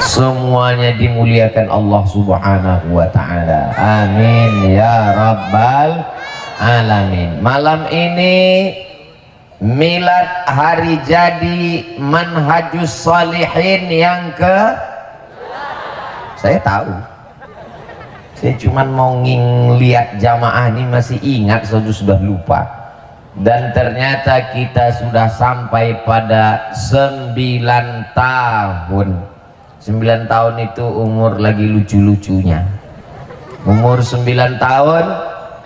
semuanya dimuliakan Allah Subhanahu wa ta'ala. Amin ya rabbal alamin. Malam ini milad hari jadi Manhajus Shalihin yang saya tahu, saya cuman mau ngeliat jamaah ini masih ingat, sudah lupa. Dan ternyata kita sudah sampai pada 9 tahun. 9 tahun itu umur lagi lucu-lucunya. Umur 9 tahun,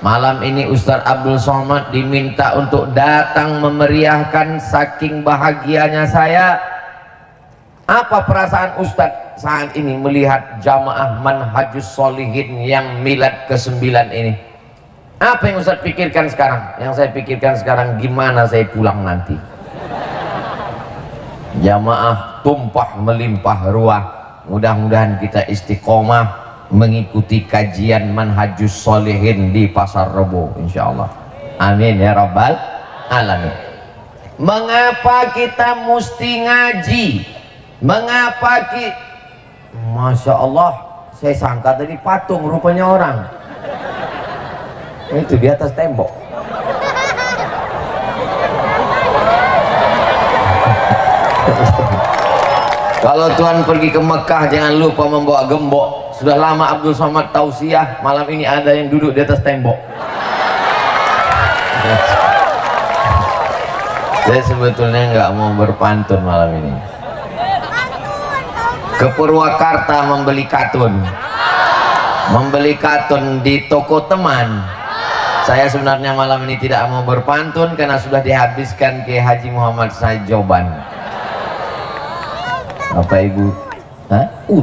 malam ini Ustadz Abdul Somad diminta untuk datang memeriahkan. Saking bahagianya saya. Apa perasaan Ustadz saat ini melihat jamaah Manhajus Shalihin yang milad ke-9 ini? Apa yang Ustadz pikirkan sekarang? Yang saya pikirkan sekarang, gimana saya pulang nanti? Jamaah tumpah melimpah ruah. Mudah-mudahan kita istiqomah mengikuti kajian Manhajus Shalihin di Pasar Rebo, insyaallah. Amin ya rabbal alamin. Mengapa kita mesti ngaji? Mengapa Masya Allah, saya sangka tadi patung, rupanya orang. Itu di atas tembok. Kalau Tuhan pergi ke Mekah jangan lupa membawa gembok. Sudah lama Abdul Somad tausiah, malam ini ada yang duduk di atas tembok. Saya sebetulnya nggak mau berpantun malam ini. Ke Purwakarta membeli katun di toko teman. Saya sebenarnya malam ini tidak mau berpantun karena sudah dihabiskan ke Haji Muhammad Said Joban. Bapak Ibu,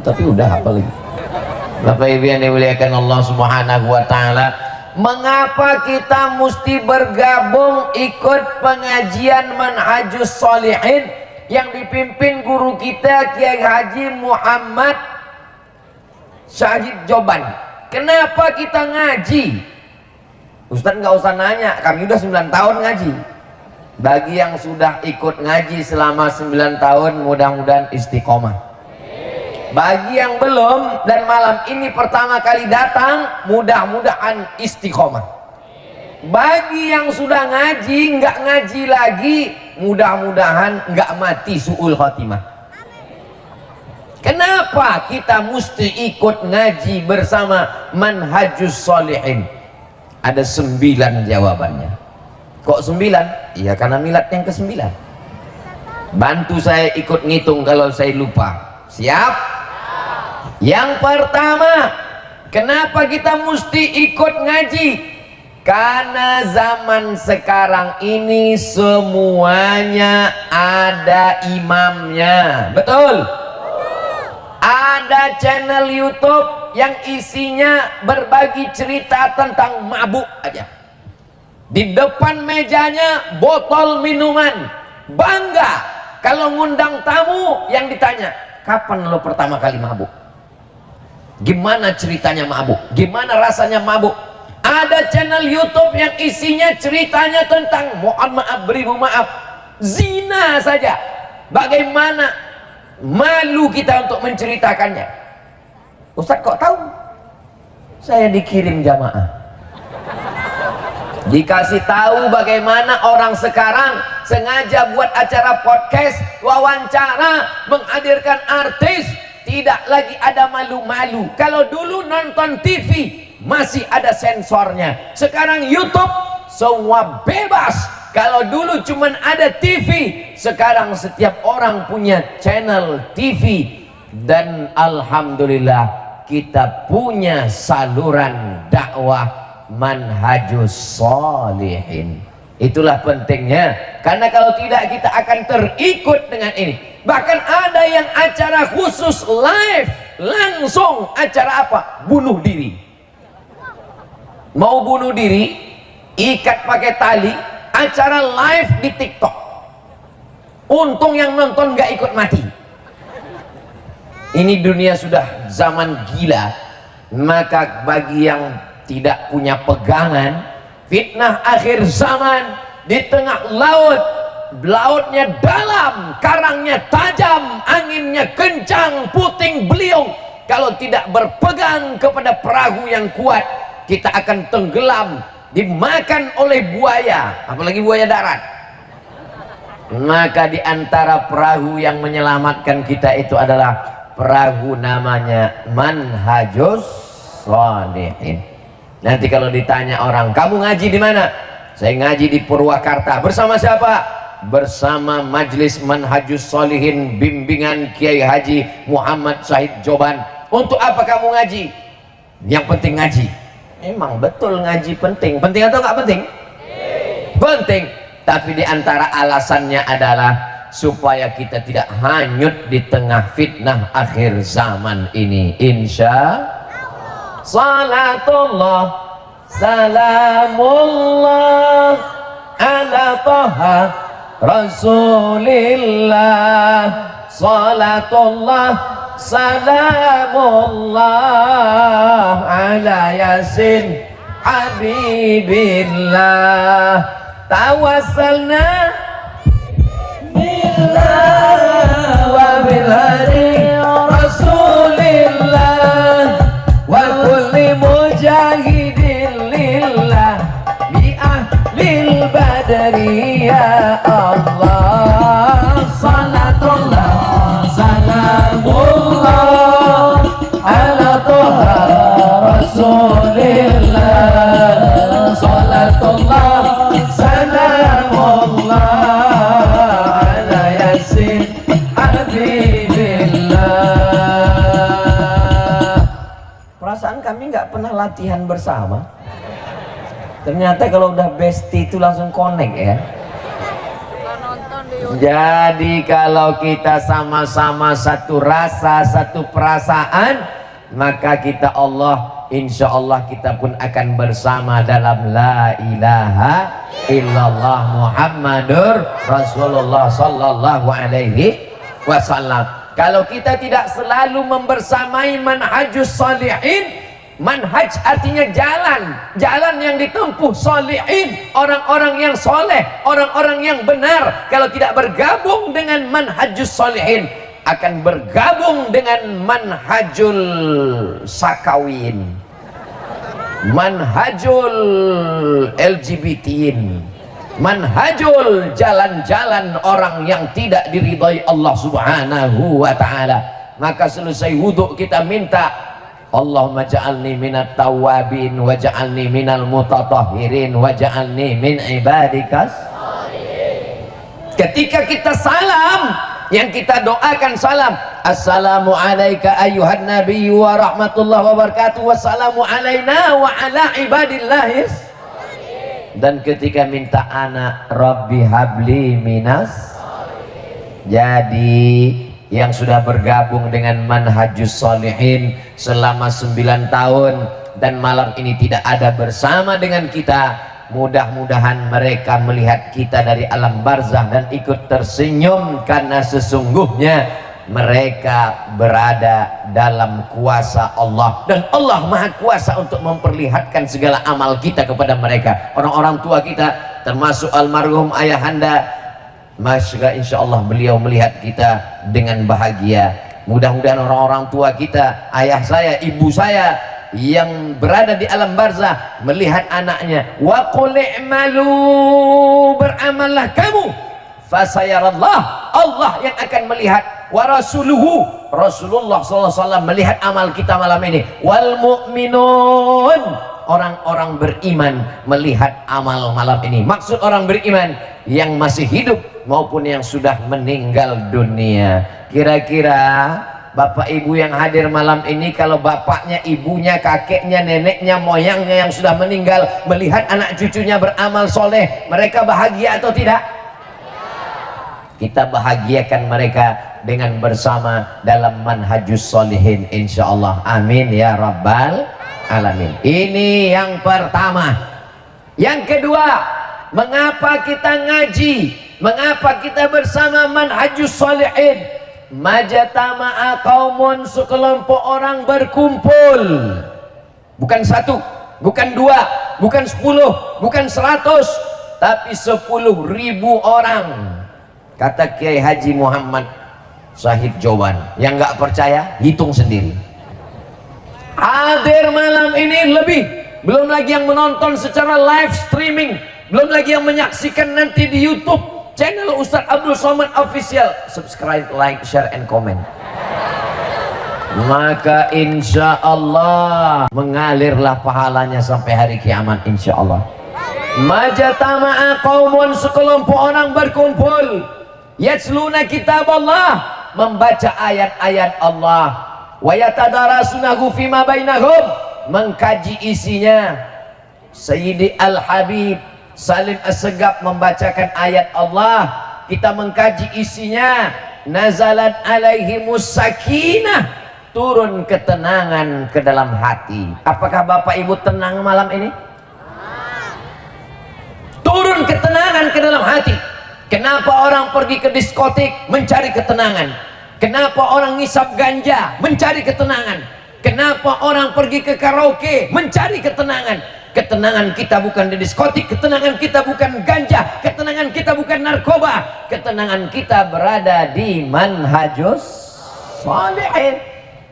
tapi udah apa lagi? Bapak Ibu yang dimuliakan Allah Subhanahu wa ta'ala, mengapa kita mesti bergabung ikut pengajian Manhajus Shalihin yang dipimpin guru kita Kiai Haji Muhammad Said Joban? Kenapa kita ngaji? Ustadz nggak usah nanya, kami udah 9 tahun ngaji. Bagi yang sudah ikut ngaji selama 9 tahun, mudah-mudahan istiqomah. Bagi yang belum dan malam ini pertama kali datang, mudah-mudahan istiqomah. Bagi yang sudah ngaji, nggak ngaji lagi, mudah-mudahan nggak mati su'ul khotimah. Kenapa kita mesti ikut ngaji bersama Manhajus Shalihin? Ada 9 jawabannya. Kok 9? Iya karena milad yang ke-9. Bantu saya ikut ngitung kalau saya lupa. Siap? Yang pertama, kenapa kita mesti ikut ngaji? Karena zaman sekarang ini semuanya ada imamnya. Betul? Ada channel YouTube yang isinya berbagi cerita tentang mabuk aja. Di depan mejanya botol minuman. Bangga kalau ngundang tamu yang ditanya, kapan lo pertama kali mabuk? Gimana ceritanya mabuk? Gimana rasanya mabuk? Ada channel YouTube yang isinya ceritanya tentang, mohon maaf, beribu maaf, zina saja. Bagaimana malu kita untuk menceritakannya. Ustadz kok tahu? Saya dikirim jamaah, dikasih tahu bagaimana orang sekarang sengaja buat acara podcast, wawancara, menghadirkan artis, tidak lagi ada malu-malu. Kalau dulu nonton TV masih ada sensornya, sekarang YouTube semua bebas. Kalau dulu cuman ada TV, sekarang setiap orang punya channel TV. Dan alhamdulillah kita punya saluran dakwah Manhajus Shalihin. Itulah pentingnya, karena kalau tidak kita akan terikut dengan ini. Bahkan ada yang acara khusus live, langsung acara apa? Bunuh diri. Mau bunuh diri, ikat pakai tali, acara live di TikTok. Untung yang nonton gak ikut mati. Ini dunia sudah zaman gila. Maka bagi yang tidak punya pegangan, fitnah akhir zaman di tengah laut, lautnya dalam, karangnya tajam, anginnya kencang, puting beliung. Kalau tidak berpegang kepada perahu yang kuat, kita akan tenggelam, dimakan oleh buaya, apalagi buaya darat. Maka di antara perahu yang menyelamatkan kita itu adalah perahu namanya Manhajus Shalihin. Nanti kalau ditanya orang, kamu ngaji di mana? Saya ngaji di Purwakarta. Bersama siapa? Bersama Majelis Manhajus Shalihin bimbingan Kiai Haji Muhammad Syahid Joban. Untuk apa kamu ngaji? Yang penting ngaji. Emang betul ngaji penting. Penting atau nggak penting? Penting. Tapi di antara alasannya adalah supaya kita tidak hanyut di tengah fitnah akhir zaman ini. Insya salatullah salamullah ala toha rasulillah, salatullah salamullah ala yasin habibillah, tawassalna billah wa bilhari rasulillah wa kulli mujahidin lillah bi ahlil badri ya Allah, salatullah salamullah ala toha rasulillah, salatullah salamullah ala yasin habibillah. Perasaan kami nggak pernah latihan bersama. Ternyata kalau udah bestie itu langsung connect ya. Jadi kalau kita sama-sama satu rasa, satu perasaan, maka kita insya Allah kita pun akan bersama dalam la ilaha illallah Muhammadur Rasulullah sallallahu alaihi wasallam. Kalau kita tidak selalu membersamai manhajus shalihin, manhaj artinya jalan, jalan yang ditempuh shalihin, orang-orang yang soleh, orang-orang yang benar. Kalau tidak bergabung dengan manhajus shalihin, akan bergabung dengan manhajul sakawin, manhajul LGBTin, manhajul jalan-jalan orang yang tidak diridhai Allah subhanahu wa ta'ala. Maka selesai wudhu kita minta, Allahumma ja'alni minat tawabin wa ja'alni minal mutatahhirin wa ja'alni min ibadikas. Ketika kita salam, yang kita doakan salam, assalamu alayka ayyuhan nabiyyu wa rahmatullahi wa barakatuh, wassalamu alayna wa ala ibadillahis. Dan ketika minta anak, rabbi habli minas. Jadi yang sudah bergabung dengan manhajus shalihin selama 9 tahun dan malam ini tidak ada bersama dengan kita, mudah-mudahan mereka melihat kita dari alam barzah dan ikut tersenyum, karena sesungguhnya mereka berada dalam kuasa Allah, dan Allah maha kuasa untuk memperlihatkan segala amal kita kepada mereka. Orang-orang tua kita termasuk almarhum ayahanda, masya insya Allah beliau melihat kita dengan bahagia. Mudah-mudahan orang-orang tua kita, ayah saya, ibu saya yang berada di alam barzah melihat anaknya, wa qul i'malu, beramallah kamu, fasayarallah, Allah yang akan melihat, wa rasuluhu, Rasulullah SAW melihat amal kita malam ini, wal mu'minun, orang-orang beriman melihat amal malam ini. Maksud orang beriman yang masih hidup maupun yang sudah meninggal dunia. Kira-kira bapak ibu yang hadir malam ini, kalau bapaknya, ibunya, kakeknya, neneknya, moyangnya yang sudah meninggal melihat anak cucunya beramal soleh, mereka bahagia atau tidak? Kita bahagiakan mereka dengan bersama dalam manhajus shalihin insyaallah. Amin ya rabbal alamin. Ini yang pertama. Yang kedua, mengapa kita ngaji, mengapa kita bersama manhajus shalihin? Majtama'a qaumun, sekelompok orang berkumpul, bukan satu, bukan dua, bukan 10, bukan 100, tapi 10.000 orang, kata Kiai Haji Muhammad Syahid Joban. Yang nggak percaya hitung sendiri. Hadir malam ini lebih, belum lagi yang menonton secara live streaming, belum lagi yang menyaksikan nanti di YouTube channel Ustadz Abdul Somad Official. Subscribe, like, share, and comment. Maka insya Allah mengalirlah pahalanya sampai hari kiamat, insya Allah. Majatama'a qaumun, sekelompok orang berkumpul, yatsluna kitab Allah, membaca ayat-ayat Allah, wa yatadarasunahu fima bainahum, mengkaji isinya. Sayyidi Al-Habib Salim As-Segaf membacakan ayat Allah, kita mengkaji isinya. Nazalat alaihimus sakinah, turun ketenangan ke dalam hati. Apakah Bapak Ibu tenang malam ini? Turun ketenangan ke dalam hati. Kenapa orang pergi ke diskotik mencari ketenangan? Kenapa orang ngisap ganja mencari ketenangan? Kenapa orang pergi ke karaoke mencari ketenangan? Ketenangan kita bukan di diskotik, ketenangan kita bukan ganja, ketenangan kita bukan narkoba, ketenangan kita berada di manhajus shalihin.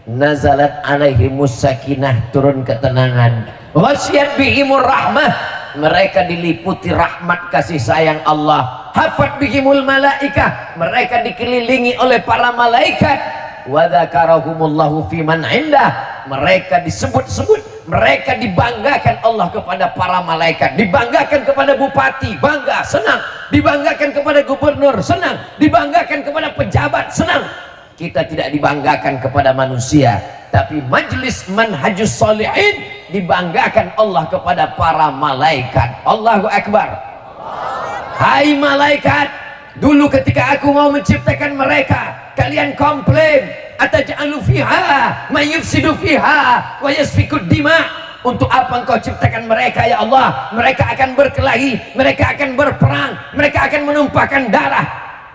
Nazalat alaihimus sakinah, turun ketenangan. Wasyat bihimur rahmah, mereka diliputi rahmat kasih sayang Allah. Hafat bihimul malaikah, mereka dikelilingi oleh para malaikat. Wa dzakarahumullahu fiman indah, mereka disebut-sebut, mereka dibanggakan Allah kepada para malaikat, dibanggakan kepada bupati, bangga, senang, dibanggakan kepada gubernur, senang, dibanggakan kepada pejabat, senang. Kita tidak dibanggakan kepada manusia, tapi majlis manhajus shalihin dibanggakan Allah kepada para malaikat. Allahu Akbar. Hai malaikat, dulu ketika aku mau menciptakan mereka, kalian komplain, ataj'alu fiha may yufsidu fiha wa yasfikud dima. Untuk apa engkau ciptakan mereka ya Allah? Mereka akan berkelahi, mereka akan berperang, mereka akan menumpahkan darah.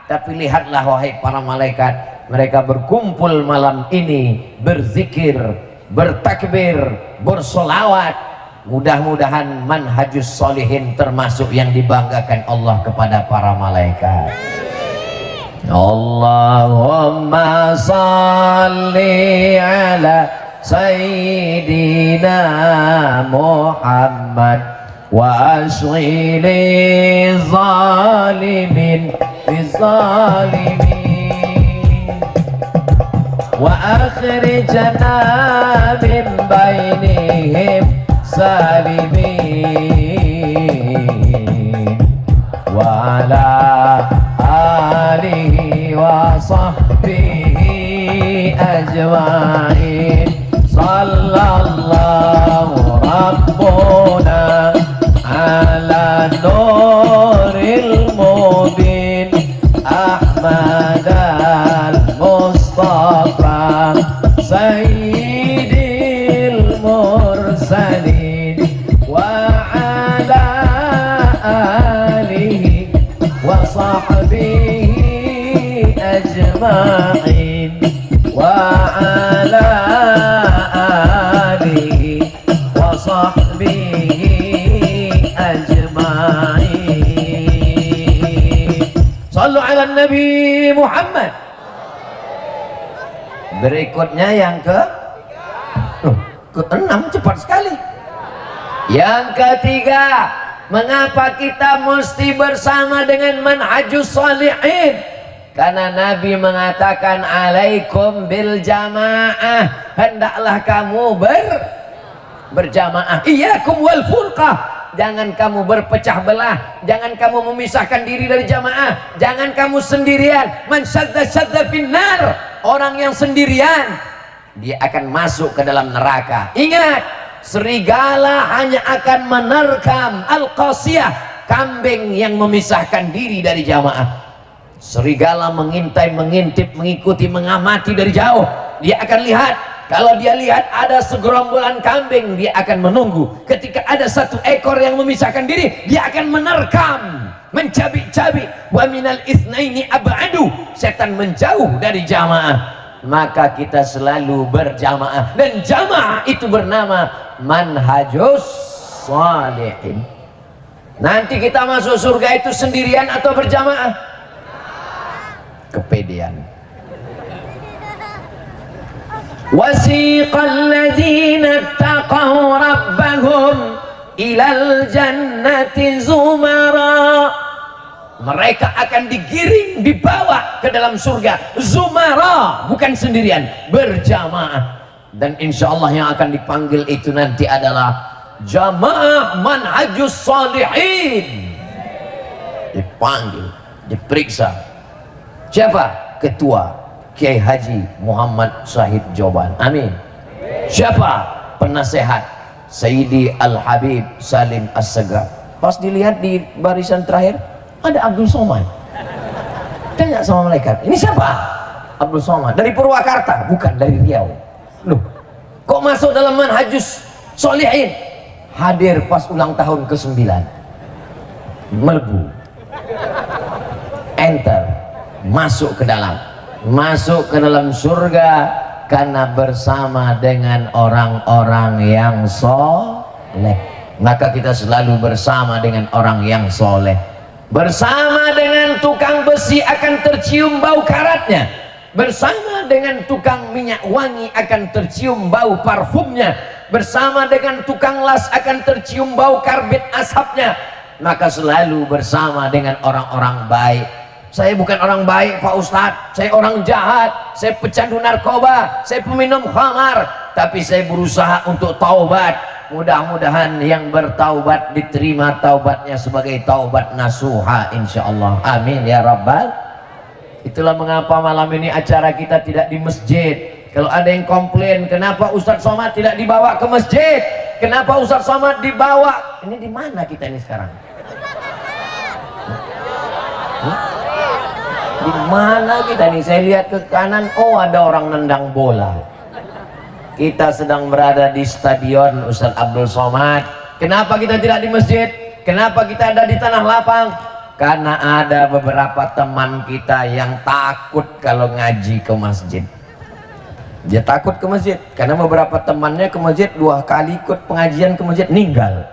Tapi lihatlah wahai para malaikat, mereka berkumpul malam ini berzikir, bertakbir, bersolawat. Mudah-mudahan manhajus sholihin termasuk yang dibanggakan Allah kepada para malaikat. Allahumma salli ala sayyidina Muhammad wa ashghili zalimin bizalimin wa akhrijna min bainihim salimin wa ala alihi wa sahbihi ajma'in. Sallallahu rabbuna ala nuril mubin Ahmad al-Mustafa sayyidil mursalin wa ala alihi wa sahbihi ajma'in wa ala alihi wa sahbihi ajma'in. Sallu ala Nabi Muhammad. Berikutnya yang ke-6, cepat sekali. Yang ketiga, mengapa kita mesti bersama dengan manhajus shalihin? Karena Nabi mengatakan alaikum bil jamaah, hendaklah kamu berjamaah. Iyyakum wal furqah, jangan kamu berpecah belah, jangan kamu memisahkan diri dari jamaah, jangan kamu sendirian. Man syadda syadda finnar, orang yang sendirian dia akan masuk ke dalam neraka. Ingat, serigala hanya akan menerkam al-qasiyah, kambing yang memisahkan diri dari jamaah. Serigala mengintai, mengintip, mengikuti, mengamati dari jauh. Dia akan lihat, kalau dia lihat ada segerombolan kambing, dia akan menunggu. Ketika ada satu ekor yang memisahkan diri, dia akan menerkam, mencabik-cabik. Wa minal itsnaini ab'adu, setan menjauh dari jamaah. Maka kita selalu berjamaah, dan jamaah itu bernama manhajus shalihin. Nanti kita masuk surga itu sendirian atau berjamaah? Kepedean. Wasiqal ladzina taqaw rabbahum ilal jannati zumara. Mereka akan digiring, dibawa ke dalam surga zumara, bukan sendirian, berjamaah. Dan insya Allah yang akan dipanggil itu nanti adalah jamaah manhajus salihin. Dipanggil, diperiksa. Siapa? Ketua Kiai Haji Muhammad Syahid Joban. Amin. Siapa? Penasehat Sayyidi Al-Habib Salim As-Segaf. Pas dilihat di barisan terakhir ada Abdul Somad. Tanya sama malaikat, ini siapa? Abdul Somad. Dari Purwakarta? Bukan, dari Riau. Loh, kok masuk dalam manhajus solihin? Hadir pas ulang tahun ke-9. Melbu, enter, masuk ke dalam surga karena bersama dengan orang-orang yang soleh. Maka kita selalu bersama dengan orang yang soleh. Bersama dengan tukang besi akan tercium bau karatnya. Bersama dengan tukang minyak wangi akan tercium bau parfumnya. Bersama dengan tukang las akan tercium bau karbit asapnya. Maka selalu bersama dengan orang-orang baik. Saya bukan orang baik Pak Ustadz, saya orang jahat, saya pecandu narkoba, saya peminum khamar, tapi saya berusaha untuk taubat. Mudah-mudahan yang bertaubat diterima taubatnya sebagai taubat nasuha insyaallah. Amin ya rabbal. Itulah mengapa malam ini acara kita tidak di masjid. Kalau ada yang komplain kenapa Ustadz Somad tidak dibawa ke masjid, kenapa Ustadz Somad dibawa, ini di mana kita ini sekarang? Di mana kita nih? Saya lihat ke kanan, oh ada orang nendang bola. Kita sedang berada di stadion Ustadz Abdul Somad. Kenapa kita tidak di masjid? Kenapa kita ada di tanah lapang? Karena ada beberapa teman kita yang takut kalau ngaji ke masjid. Dia takut ke masjid karena beberapa temannya ke masjid 2 kali ikut pengajian ke masjid meninggal.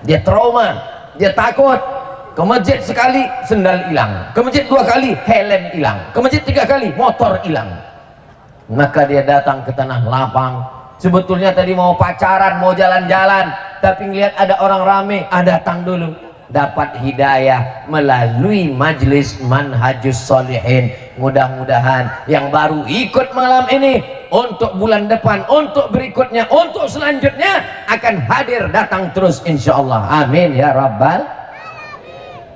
Dia trauma, dia takut. Ke masjid sekali sendal hilang, ke masjid 2 kali helm hilang, ke masjid 3 kali motor hilang. Maka dia datang ke tanah lapang. Sebetulnya tadi mau pacaran, mau jalan-jalan, tapi ngelihat ada orang rame, datang dulu. Dapat hidayah melalui majlis manhajus solihin. Mudah-mudahan yang baru ikut malam ini, untuk bulan depan, untuk berikutnya, untuk selanjutnya akan hadir, datang terus insyaallah. Amin ya rabbal.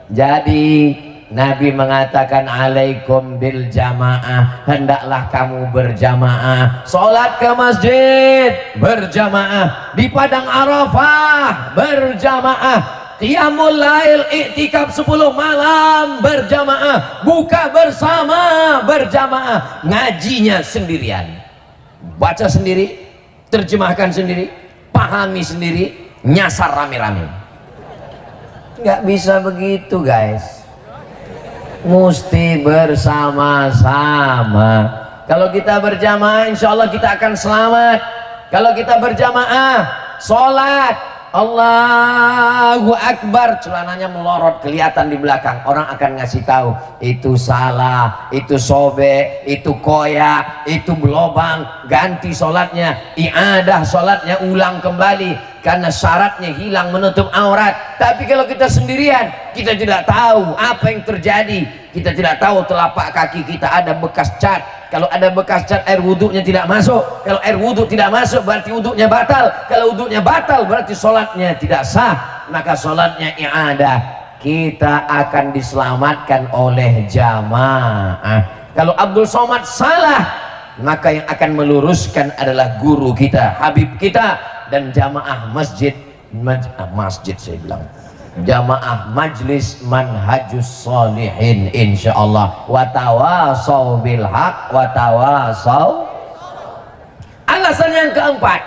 Jadi Nabi mengatakan alaikum bil jamaah, hendaklah kamu berjamaah. Sholat ke masjid berjamaah, di padang Arafah berjamaah, qiyamul lail i'tikaf 10 malam berjamaah, buka bersama berjamaah, ngajinya sendirian, baca sendiri, terjemahkan sendiri, pahami sendiri, nyasar rame-rame. Nggak bisa begitu guys, mesti bersama-sama. Kalau kita berjamaah insya Allah kita akan selamat. Kalau kita berjamaah sholat Allahu Akbar, celananya melorot kelihatan di belakang, orang akan ngasih tahu itu salah, itu sobek, itu koyak, itu belobang, ganti sholatnya, i'adah sholatnya, ulang kembali karena syaratnya hilang, menutup aurat. Tapi kalau kita sendirian, kita tidak tahu apa yang terjadi. Kita tidak tahu telapak kaki kita ada bekas cat. Kalau ada bekas cat, air wudhunya tidak masuk. Kalau air wudhu tidak masuk, berarti wudhunya batal. Kalau wudhunya batal, berarti sholatnya tidak sah. Maka sholatnya i'adah. Kita akan diselamatkan oleh jamaah. Kalau Abdul Somad salah, maka yang akan meluruskan adalah guru kita, Habib kita, dan jamaah masjid saya bilang jamaah majlis manhajus solihin insyaallah. Wa tawasau bil haq wa tawasau. Alasan yang keempat,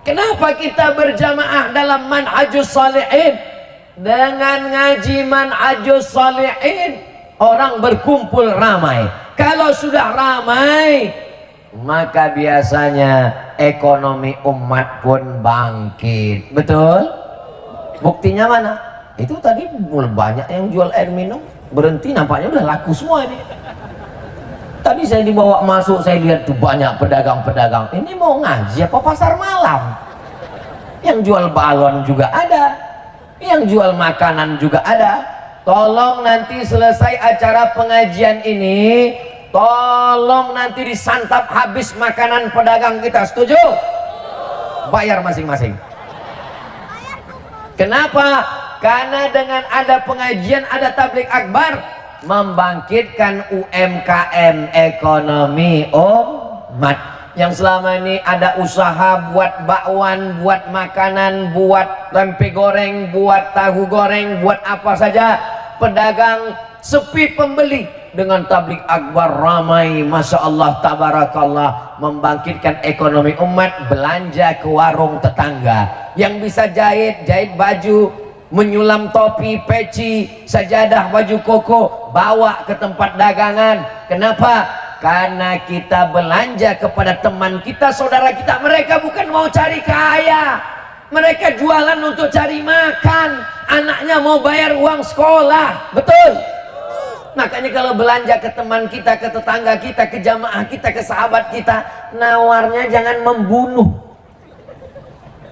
kenapa kita berjamaah dalam manhajus solihin? Dengan ngaji manhajus solihin orang berkumpul ramai. Kalau sudah ramai, maka biasanya ekonomi umat pun bangkit. Betul? Buktinya mana? Itu tadi mulai banyak yang jual air minum, berhenti nampaknya udah laku semua ini. Tadi saya dibawa masuk, saya lihat tuh banyak pedagang-pedagang. Ini mau ngaji apa pasar malam? Yang jual balon juga ada, yang jual makanan juga ada. Tolong nanti selesai acara pengajian ini, tolong nanti disantap habis makanan pedagang kita. Setuju? Bayar masing-masing. Kenapa? Karena dengan ada pengajian, ada tabligh akbar, membangkitkan UMKM, ekonomi umat yang selama ini ada usaha buat bakwan, buat makanan, buat tempe goreng, buat tahu goreng, buat apa saja. Pedagang sepi pembeli, dengan tabligh akbar ramai, masya Allah tabarakallah, membangkitkan ekonomi umat. Belanja ke warung tetangga, yang bisa jahit baju, menyulam topi, peci, sajadah, baju koko, bawa ke tempat dagangan. Kenapa? Karena kita belanja kepada teman kita, saudara kita. Mereka bukan mau cari kaya, mereka jualan untuk cari makan. Anaknya mau bayar uang sekolah, betul? Makanya kalau belanja ke teman kita, ke tetangga kita, ke jamaah kita, ke sahabat kita, nawarnya jangan membunuh.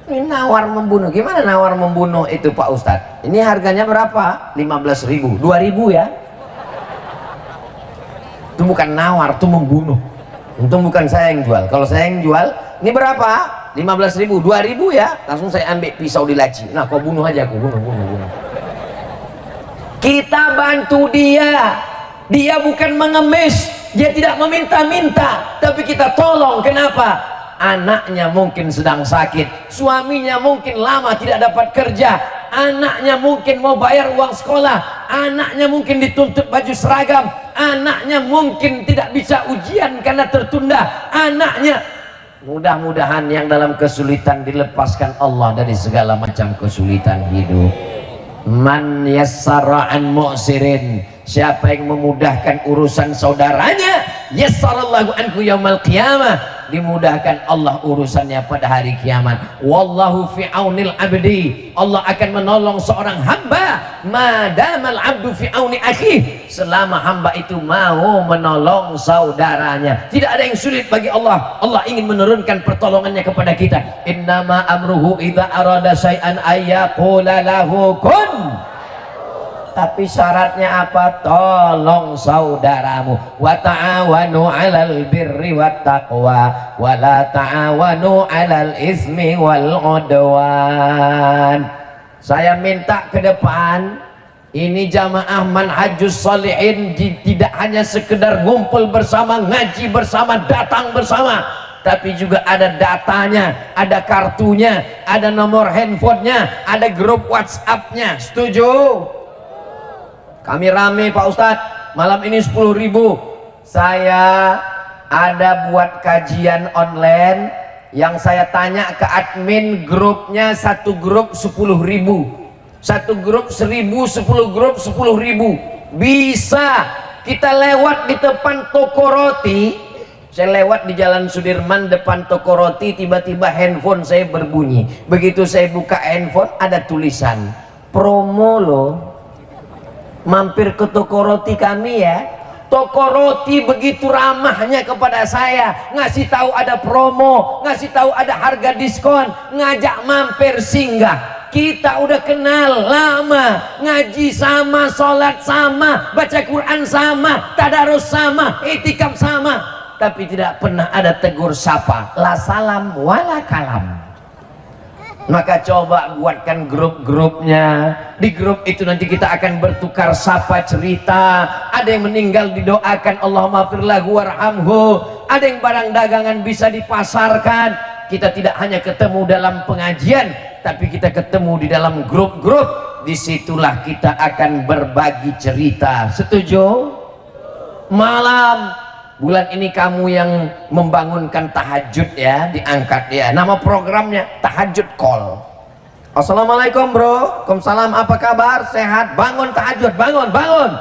Ini nawar membunuh. Gimana nawar membunuh itu Pak Ustadz? Ini harganya berapa? 15.000, 2.000 ya. Itu bukan nawar, itu membunuh. Untung bukan saya yang jual. Kalau saya yang jual, ini berapa? 15.000, 2.000 ya. Langsung saya ambil pisau di laci. Nah, kau bunuh aja, aku bunuh. Kita bantu dia. Dia bukan mengemis, dia tidak meminta-minta, tapi kita tolong. Kenapa? Anaknya mungkin sedang sakit, suaminya mungkin lama tidak dapat kerja, anaknya mungkin mau bayar uang sekolah, anaknya mungkin dituntut baju seragam, anaknya mungkin tidak bisa ujian karena tertunda, anaknya. Mudah-mudahan yang dalam kesulitan dilepaskan Allah dari segala macam kesulitan hidup. Man yassara an mu'sirin, siapa yang memudahkan urusan saudaranya, yassarallahu anhu yaumal qiyamah, dimudahkan Allah urusannya pada hari kiamat. Wallahu fi aunil abdi, Allah akan menolong seorang hamba madamal abdu fi auni akhi, selama hamba itu mau menolong saudaranya. Tidak ada yang sulit bagi Allah. Allah ingin menurunkan pertolongannya kepada kita. Innama amruhu idza arada syai'an ayyaqula lahu kun. Tapi syaratnya apa? Tolong saudaramu. Wa ta'awanu 'alal birri wat taqwa wa la ta'awanu 'alal ismi wal 'udwan. Saya minta ke depan ini jamaah Manhajus Shalihin tidak hanya sekedar ngumpul bersama, ngaji bersama, datang bersama, tapi juga ada datanya, ada kartunya, ada nomor handphonenya, ada grup WhatsApp-nya. Setuju? Kami rame Pak Ustadz, malam ini 10.000. Saya ada buat kajian online yang saya tanya ke admin grupnya, satu grup 10.000, satu grup 1.000, 10 grup 10.000. Bisa kita lewat di depan toko roti. Saya lewat di Jalan Sudirman depan toko roti, tiba-tiba handphone saya berbunyi. Begitu saya buka handphone, ada tulisan promo loh, mampir ke toko roti kami ya. Toko roti begitu ramahnya kepada saya, ngasih tahu ada promo, ngasih tahu ada harga diskon, ngajak mampir singgah. Kita udah kenal lama, ngaji sama, sholat sama, baca Quran sama, tadarus sama, itikaf sama, tapi tidak pernah ada tegur sapa, la salam wala kalam. Maka coba buatkan grup-grupnya. Di grup itu nanti kita akan bertukar sapa, cerita. Ada yang meninggal didoakan Allahumma firlahu warhamhu. Ada yang barang dagangan bisa dipasarkan. Kita tidak hanya ketemu dalam pengajian, tapi kita ketemu di dalam grup-grup. Disitulah kita akan berbagi cerita. Setuju? Malam bulan ini kamu yang membangunkan tahajud ya, diangkat ya. Nama programnya Tahajud Call. Assalamualaikum bro. Waalaikumsalam, apa kabar? Sehat? Bangun tahajud, bangun, bangun.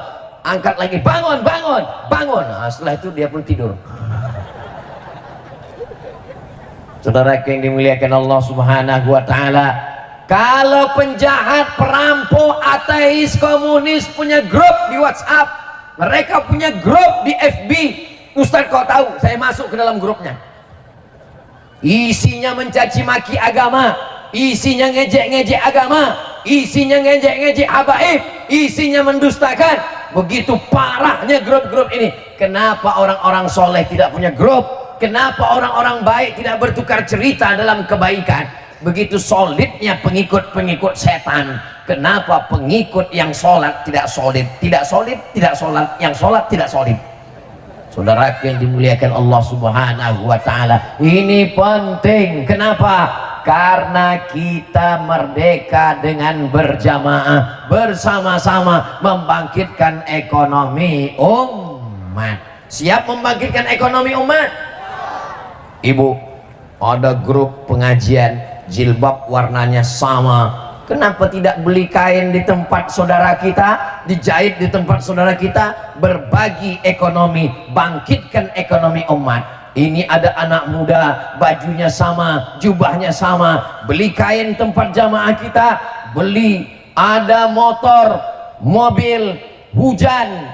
Angkat lagi, bangun, bangun, bangun. Nah, setelah itu dia pun tidur. Saudara yang dimuliakan Allah Subhanahu wa taala, Kalau penjahat, perampok, ateis, komunis punya grup di WhatsApp, mereka punya grup di FB. Ustaz kok tahu? Saya masuk ke dalam grupnya. Isinya mencaci maki agama, isinya ngejek-ngejek agama, isinya ngejek-ngejek habaib, isinya mendustakan. Begitu parahnya grup-grup ini. Kenapa orang-orang soleh tidak punya grup? Kenapa orang-orang baik tidak bertukar cerita dalam kebaikan? Begitu solidnya pengikut-pengikut setan. Kenapa pengikut yang sholat tidak solid? Tidak solid, tidak sholat. Yang sholat tidak solid. Saudara yang dimuliakan Allah Subhanahu wa ta'ala, ini penting. Kenapa? Karena kita merdeka dengan berjamaah, bersama-sama membangkitkan ekonomi umat. Siap membangkitkan ekonomi umat? Ibu, ada grup pengajian, jilbab warnanya sama. Kenapa tidak beli kain di tempat saudara kita, dijahit di tempat saudara kita? Berbagi ekonomi, bangkitkan ekonomi umat. Ini ada anak muda, bajunya sama, jubahnya sama, beli kain tempat jamaah kita, beli. Ada motor, mobil, hujan,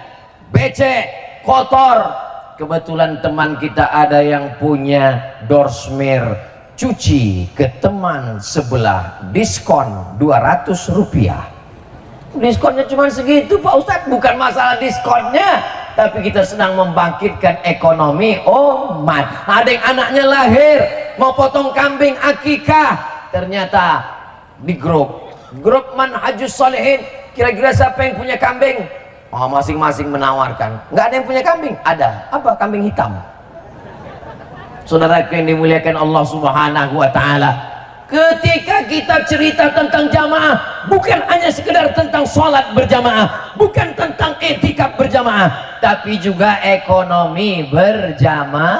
becek, kotor. Kebetulan teman kita ada yang punya dorsmer, cuci ke teman sebelah, diskon 200 rupiah. Diskonnya cuma segitu Pak Ustadz. Bukan masalah diskonnya, tapi kita sedang membangkitkan ekonomi umat. Ada yang anaknya lahir, mau potong kambing akikah, ternyata di grup Manhajus Shalihin, kira-kira siapa yang punya kambing? Oh, masing-masing menawarkan. Nggak ada yang punya kambing? Ada. Apa? Kambing hitam. Saudara yang dimuliakan Allah Subhanahu wa ta'ala, ketika kita cerita tentang jamaah, bukan hanya sekedar tentang sholat berjamaah, bukan tentang etika berjamaah, tapi juga ekonomi berjamaah.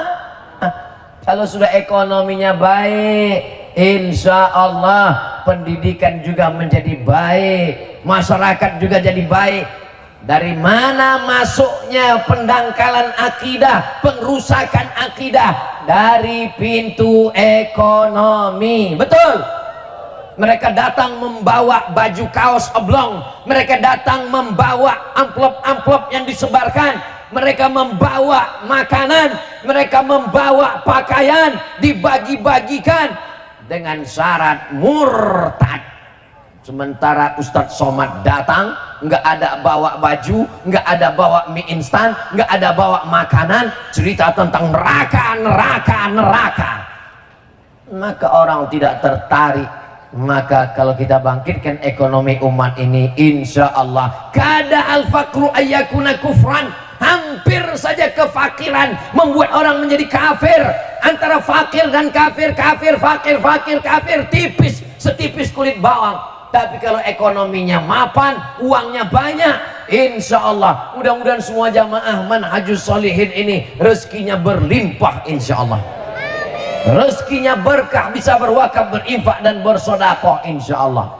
Kalau sudah ekonominya baik, insya Allah pendidikan juga menjadi baik, masyarakat juga jadi baik. Dari mana masuknya pendangkalan akidah, pengrusakan akidah? Dari pintu ekonomi. Betul? Mereka datang membawa baju kaos oblong, mereka datang membawa amplop-amplop yang disebarkan, mereka membawa makanan, mereka membawa pakaian, dibagi-bagikan dengan syarat murtad. Sementara Ustadz Somad datang, nggak ada bawa baju, nggak ada bawa mie instan, nggak ada bawa makanan, cerita tentang neraka, neraka, neraka. Maka orang tidak tertarik. Maka kalau kita bangkitkan ekonomi umat ini, insya Allah kada al-fakru ayyakuna kufran, hampir saja kefakiran membuat orang menjadi kafir. Antara fakir dan kafir, kafir, fakir, fakir, kafir, tipis, setipis kulit bawang. Tapi kalau ekonominya mapan, uangnya banyak, insya Allah mudah-mudahan semua jamaah Manhajus Shalihin ini rezekinya berlimpah, insya Allah. Rezekinya berkah, bisa berwakaf, berinfak dan bersodakoh, insya Allah.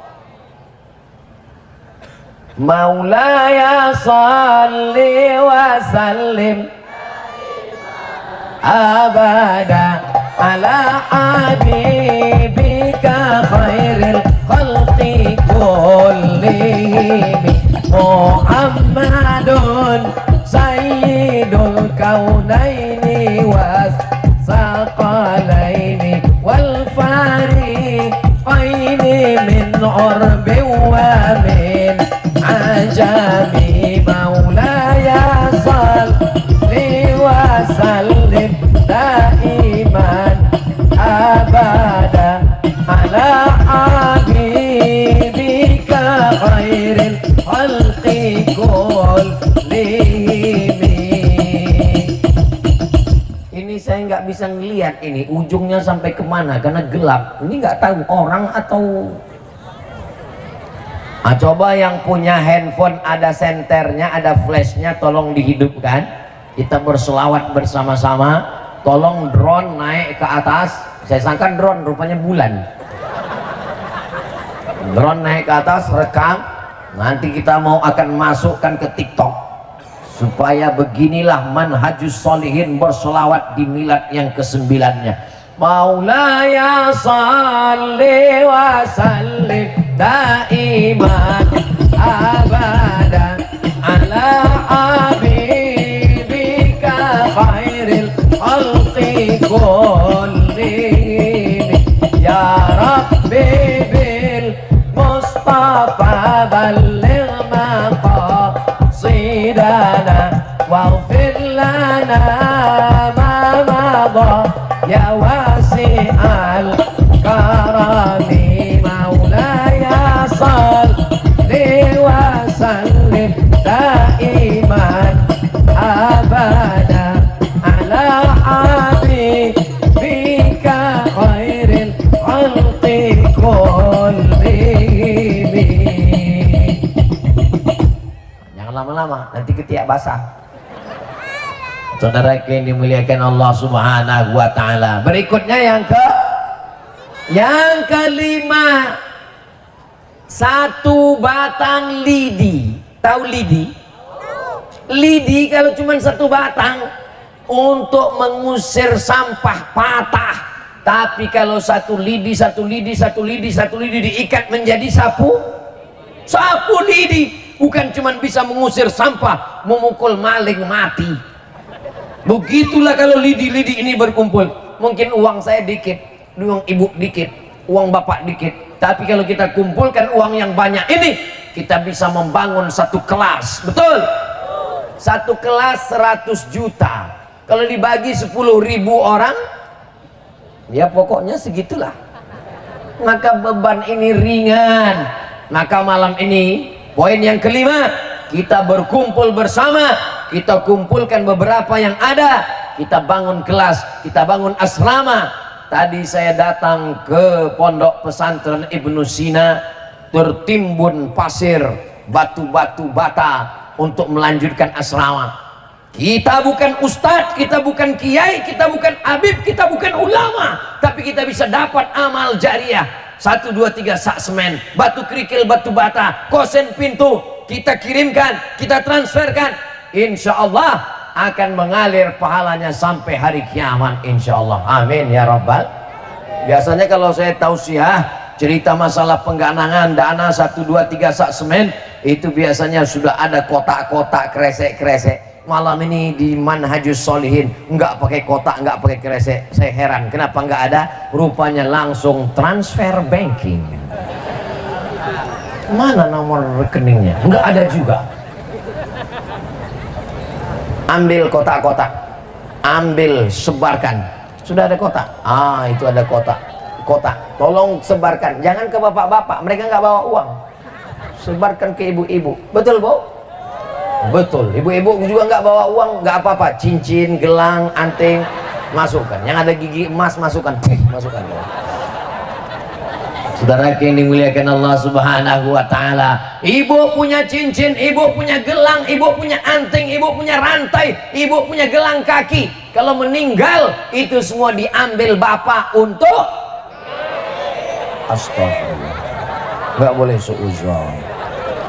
Maulaya salli wa sallim abada ala habibika khairil khalqi kullihim Muhammadun sayyidul kaunaini was saqalaini wal fariqaini min urbi wa min ajami maulaya salli wa sallim daiman abada ala habibika khairil khalqi kullihim. Ini saya nggak bisa ngelihat ini ujungnya sampai kemana karena gelap. Ini nggak tahu orang atau coba yang punya handphone ada senternya, ada flashnya, tolong dihidupkan. Kita berselawat bersama-sama. Tolong drone naik ke atas. Saya sangka drone, rupanya bulan. Drone naik ke atas, rekam. Nanti kita mau akan masukkan ke TikTok supaya beginilah Manhajus Shalihin berselawat di milad yang ke-9-nya. Maulaya salli wa sallim daiman abadan ala habibika khairil khalqi kullihim ya rabbi bil mustafa balligh maqasidana waghfir lana ma madha ya wasi'al karami maulaya salli wa sallim daiman abada ala habibika khairil khalqi kullihim. Jangan lama-lama, nanti ketiak basah. Saudara yang dimuliakan Allah Subhanahu wa taala. Berikutnya yang kelima, satu batang lidi. Tahu lidi? Lidi kalau cuma satu batang untuk mengusir sampah patah. Tapi kalau satu lidi diikat menjadi sapu lidi, bukan cuma bisa mengusir sampah, memukul maling mati. Begitulah kalau lidi-lidi ini berkumpul. Mungkin uang saya dikit, uang ibu dikit, uang bapak dikit, tapi kalau kita kumpulkan uang yang banyak ini, kita bisa membangun satu kelas. Betul? Satu kelas 100 juta. Kalau dibagi 10.000 orang, ya pokoknya segitulah. Maka beban ini ringan. Maka malam ini poin yang kelima, kita berkumpul bersama, kita kumpulkan beberapa yang ada, kita bangun kelas, kita bangun asrama. Tadi saya datang ke pondok pesantren Ibnu Sina, tertimbun pasir, batu-batu bata untuk melanjutkan asrama. Kita bukan ustadz, kita bukan kiai, kita bukan habib, kita bukan ulama, tapi kita bisa dapat amal jariah. 1, 2, 3 sak semen, batu kerikil, batu bata, kosen pintu, kita kirimkan, kita transferkan, insya Allah akan mengalir pahalanya sampai hari kiamat, insya Allah. Amin ya rabbal. Biasanya kalau saya tausiah cerita masalah pengganangan dana 1, 2, 3 sak semen, itu biasanya sudah ada kotak-kotak kresek-kresek. Malam ini di Manhajus Sholihin enggak pakai kotak, enggak pakai kresek. Saya heran kenapa enggak ada, rupanya langsung transfer banking. Mana nomor rekeningnya? Enggak ada juga. Ambil kotak-kotak, ambil, sebarkan. Sudah ada kotak? Ah, itu ada kotak. Tolong sebarkan, jangan ke bapak-bapak, mereka nggak bawa uang. Sebarkan ke ibu-ibu. Betul, Bu? Betul. Ibu-ibu juga nggak bawa uang, nggak apa-apa. Cincin, gelang, anting, masukkan. Yang ada gigi emas, masukkan. Masukkan. Saudara yang dimuliakan Allah Subhanahu wa taala, ibu punya cincin, ibu punya gelang, ibu punya anting, ibu punya rantai, ibu punya gelang kaki. Kalau meninggal itu semua diambil bapak untuk astagfirullah. Nggak boleh suuzon.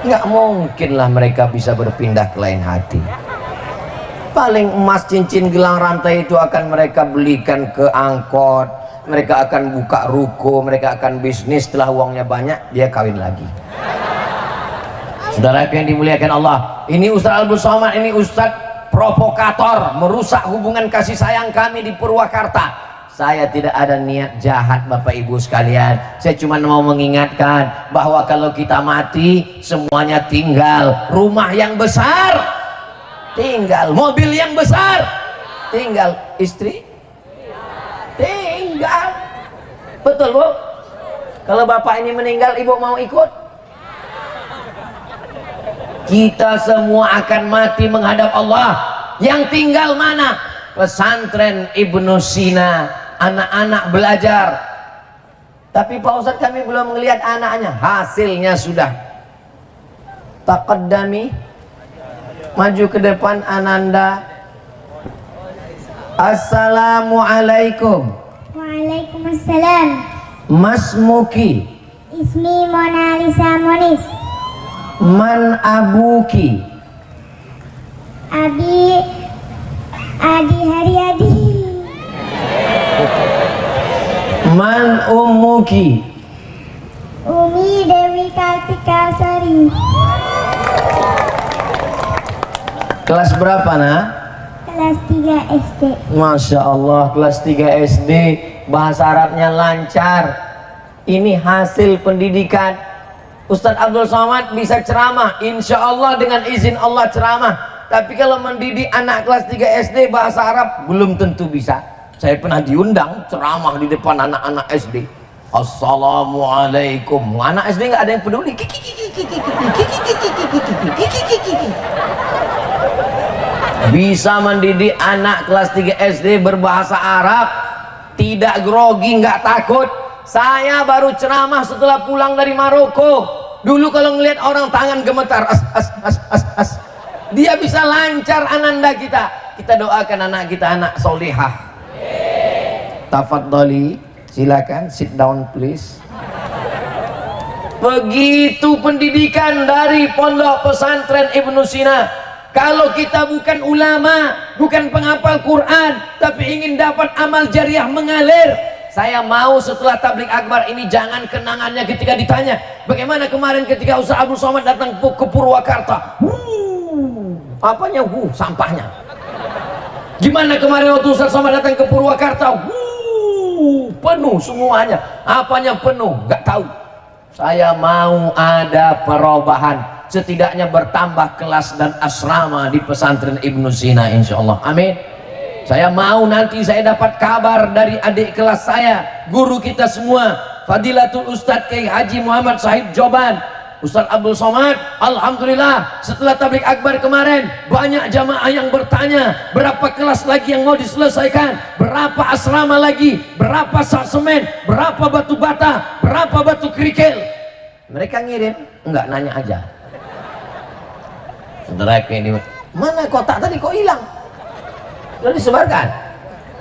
Nggak mungkin lah mereka bisa berpindah ke lain hati. Paling emas, cincin, gelang, rantai itu akan mereka belikan ke angkot, mereka akan buka ruko, mereka akan bisnis. Setelah uangnya banyak, dia kawin lagi. Saudara yang dimuliakan Allah, ini Ustaz Albus Somad, ini Ustaz provokator, merusak hubungan kasih sayang kami di Purwakarta. Saya tidak ada niat jahat Bapak Ibu sekalian. Saya cuma mau mengingatkan bahwa kalau kita mati, semuanya tinggal. Rumah yang besar tinggal, mobil yang besar tinggal, istri tinggal. Betul, Bu? Kalau bapak ini meninggal, ibu mau ikut? Kita semua akan mati menghadap Allah. Yang tinggal mana? Pesantren Ibnu Sina. Anak-anak belajar. Tapi Pak Ustadz, kami belum melihat anaknya. Hasilnya sudah. Taqaddami, maju ke depan Ananda. Assalamualaikum. Waalaikumsalam. Mas Muki. Ismi Mona Lisa Monis. Man abuki. Adi Haryadi. Man ummuki? Umi Dewi Kartika Sari. Kelas berapa nak? Kelas 3 SD. Masya Allah, kelas 3 SD, bahasa Arabnya lancar. Ini hasil pendidikan. Ustadz Abdul Somad bisa ceramah, insya Allah dengan izin Allah ceramah. Tapi kalau mendidik anak kelas 3 SD bahasa Arab belum tentu bisa. Saya pernah diundang ceramah di depan anak-anak SD. Assalamualaikum. Anak SD nggak ada yang peduli. Bisa mendidik anak kelas 3 SD berbahasa Arab, tidak grogi, nggak takut. Saya baru ceramah setelah pulang dari Maroko. Dulu kalau ngelihat orang tangan gemetar, as. Dia bisa lancar ananda kita. Kita doakan anak kita anak solihah. Tafadhali, silakan sit down please. Begitu pendidikan dari Pondok Pesantren Ibnu Sina. Kalau kita bukan ulama, bukan penghafal Quran, tapi ingin dapat amal jariah mengalir, saya mau setelah tabligh akbar ini jangan kenangannya ketika ditanya bagaimana kemarin ketika Ustaz Abdul Somad datang ke Purwakarta. Apanya? Sampahnya. Gimana kemarin waktu Ustaz Somad datang ke Purwakarta? Penuh semuanya. Apanya penuh? Gak tahu. Saya mau ada perubahan, setidaknya bertambah kelas dan asrama di pesantren Ibnu Sina, insya Allah. Amin. Saya mau nanti saya dapat kabar dari adik kelas saya, guru kita semua, Fadilatul Ustadz Kiai Haji Muhammad Sahib Joban, Ustadz Abdul Somad. Alhamdulillah setelah tabligh akbar kemarin banyak jamaah yang bertanya berapa kelas lagi yang mau diselesaikan, berapa asrama lagi, berapa sak semen, berapa batu bata, berapa batu kerikil. Mereka ngirim, enggak, nanya aja. Saudara ini, mana kotak tadi kok hilang? Lalu disebarkan,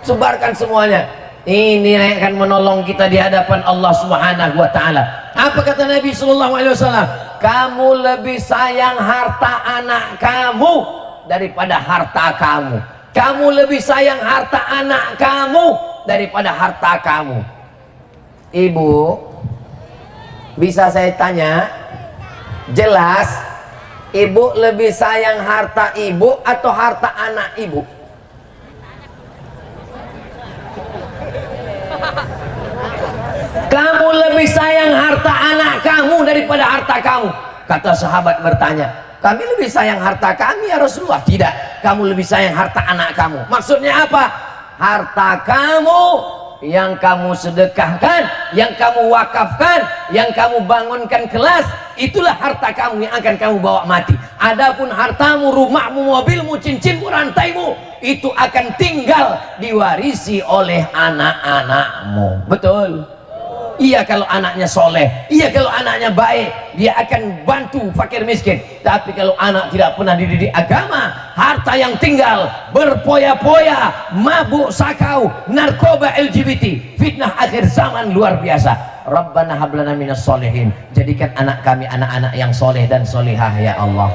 sebarkan semuanya. Ini akan menolong kita di hadapan Allah Subhanahu wa Ta'ala. Apa kata Nabi Sallallahu Alaihi Wasallam? Kamu lebih sayang harta anak kamu daripada harta kamu. Kamu lebih sayang harta anak kamu daripada harta kamu. Ibu, bisa saya tanya? Jelas, ibu lebih sayang harta ibu atau harta anak ibu? Kamu lebih sayang harta anak kamu daripada harta kamu. Kata sahabat bertanya, kami lebih sayang harta kami ya Rasulullah. Tidak, kamu lebih sayang harta anak kamu. Maksudnya apa? Harta kamu yang kamu sedekahkan, yang kamu wakafkan, yang kamu bangunkan kelas, itulah harta kamu yang akan kamu bawa mati. Adapun hartamu, rumahmu, mobilmu, cincinmu, rantaimu, itu akan tinggal diwarisi oleh anak-anakmu. Betul? Iya kalau anaknya soleh, iya kalau anaknya baik, dia akan bantu fakir miskin. Tapi kalau anak tidak pernah dididik agama, harta yang tinggal berpoya-poya, mabuk sakau, narkoba, LGBT, fitnah akhir zaman luar biasa. Rabbana hablana minas solehin, jadikan anak kami anak-anak yang soleh dan solihah ya Allah.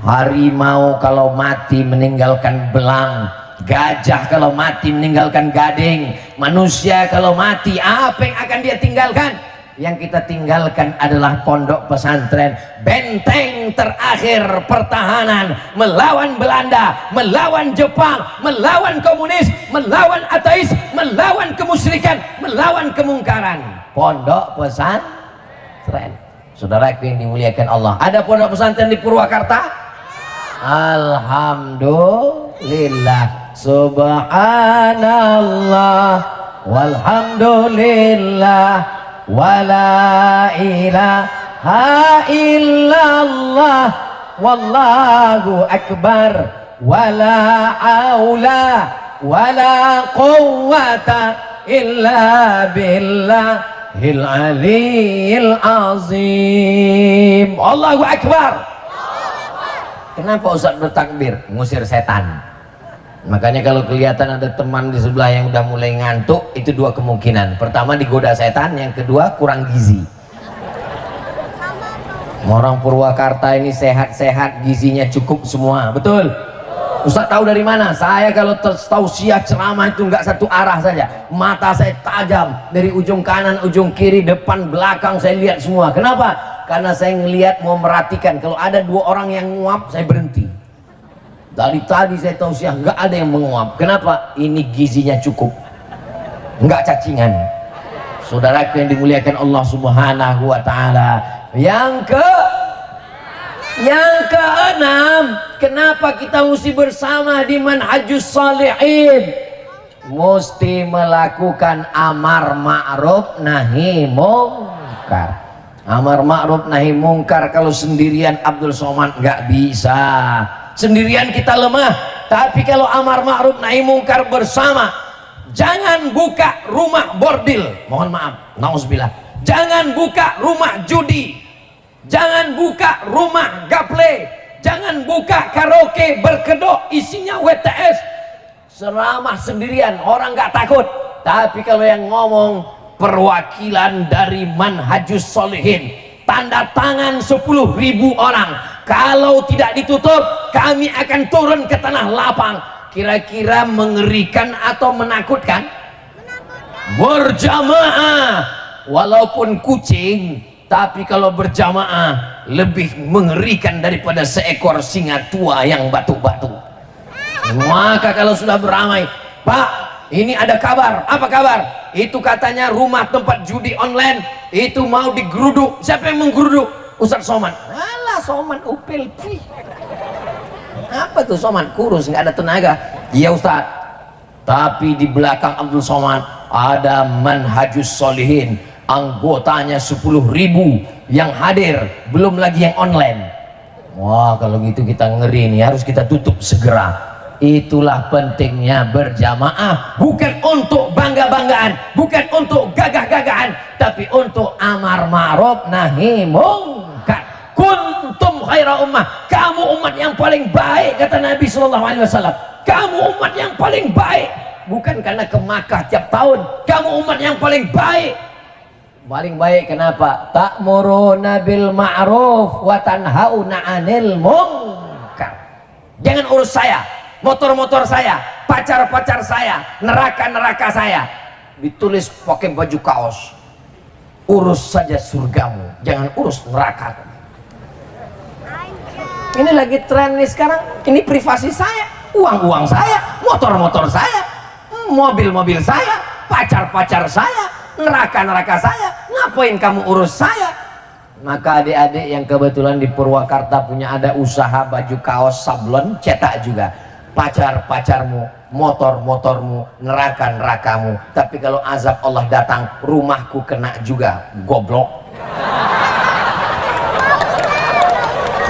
Harimau kalau mati meninggalkan belang, gajah kalau mati meninggalkan gading, manusia kalau mati apa yang akan dia tinggalkan? Yang kita tinggalkan adalah pondok pesantren, benteng terakhir pertahanan melawan Belanda, melawan Jepang, melawan komunis, melawan ateis, melawan kemusyrikan, melawan kemungkaran. Pondok pesantren. Saudaraku yang dimuliakan Allah, ada pondok pesantren di Purwakarta? Alhamdulillah, subhanallah, walhamdulillah, wala ilaha illallah, wallahu akbar, wala haula wala quwwata illa billahil aliyyil azim. Allahu akbar. Kenapa Ustaz bertakbir? Ngusir setan. Makanya kalau kelihatan ada teman di sebelah yang udah mulai ngantuk, itu dua kemungkinan. Pertama digoda setan, yang kedua kurang gizi. Orang Purwakarta ini sehat-sehat, gizinya cukup semua, betul? Ustaz tahu dari mana? Saya kalau tausiah ceramah itu nggak satu arah saja, mata saya tajam dari ujung kanan, ujung kiri, depan, belakang, saya lihat semua. Kenapa? Karena saya ngelihat, mau merhatikan, kalau ada dua orang yang nguap, saya berhenti. Dari tadi saya tausiah nggak ada yang menguap. Kenapa? Ini gizinya cukup, nggak cacingan. Saudaraku yang dimuliakan Allah Subhanahu wa Ta'ala. Yang keenam, kenapa kita mesti bersama di manhajus shalihin? Mesti melakukan amar ma'ruf nahi mungkar. Amar ma'ruf nahi mungkar kalau sendirian Abdul Somad nggak bisa. Sendirian kita lemah. Tapi kalau amar ma'ruf nahi mungkar bersama, jangan buka rumah bordil. Mohon maaf, nauzubillah. Jangan buka rumah judi. Jangan buka rumah gaple, jangan buka karaoke berkedok isinya WTS. Ceramah sendirian, orang nggak takut. Tapi kalau yang ngomong perwakilan dari manhajus sholihin, tanda tangan 10.000 orang, kalau tidak ditutup kami akan turun ke tanah lapang. Kira-kira mengerikan atau menakutkan? Berjamaah, walaupun kucing, tapi kalau berjamaah lebih mengerikan daripada seekor singa tua yang batuk-batuk. Maka kalau sudah beramai, Pak, ini ada kabar. Apa kabar? Itu katanya rumah tempat judi online itu mau digeruduk. Siapa yang menggeruduk? Ustaz Somad. Alah, Somad upil. Apa tuh Somad? Kurus, nggak ada tenaga. Iya Ustaz. Tapi di belakang Abdul Somad ada manhajus sholihin, anggotanya 10.000 yang hadir, belum lagi yang online. Wah, kalau gitu kita ngeri nih, harus kita tutup segera. Itulah pentingnya berjamaah, bukan untuk bangga-banggaan, bukan untuk gagah-gagahan, tapi untuk amar ma'ruf nahi mungkar. Kuntum khaira ummah, kamu umat yang paling baik, kata Nabi SAW. Kamu umat yang paling baik, bukan karena ke Makkah tiap tahun. Kamu umat yang paling baik. Paling baik kenapa? Ta'muruna bil ma'ruf wa tanhauna 'anil munkar. Jangan urus saya, motor-motor saya, pacar-pacar saya, neraka-neraka saya. Ditulis pakai baju kaos. Urus saja surgamu, jangan urus neraka. Ini lagi tren nih sekarang. Ini privasi saya, uang-uang saya, motor-motor saya, mobil-mobil saya, pacar-pacar saya, neraka-neraka saya. Ngapain kamu urus saya? Maka adik-adik yang kebetulan di Purwakarta punya ada usaha baju kaos sablon, cetak juga. Pacar-pacarmu, motor-motormu, neraka-nerakamu. Tapi kalau azab Allah datang, rumahku kena juga. Goblok.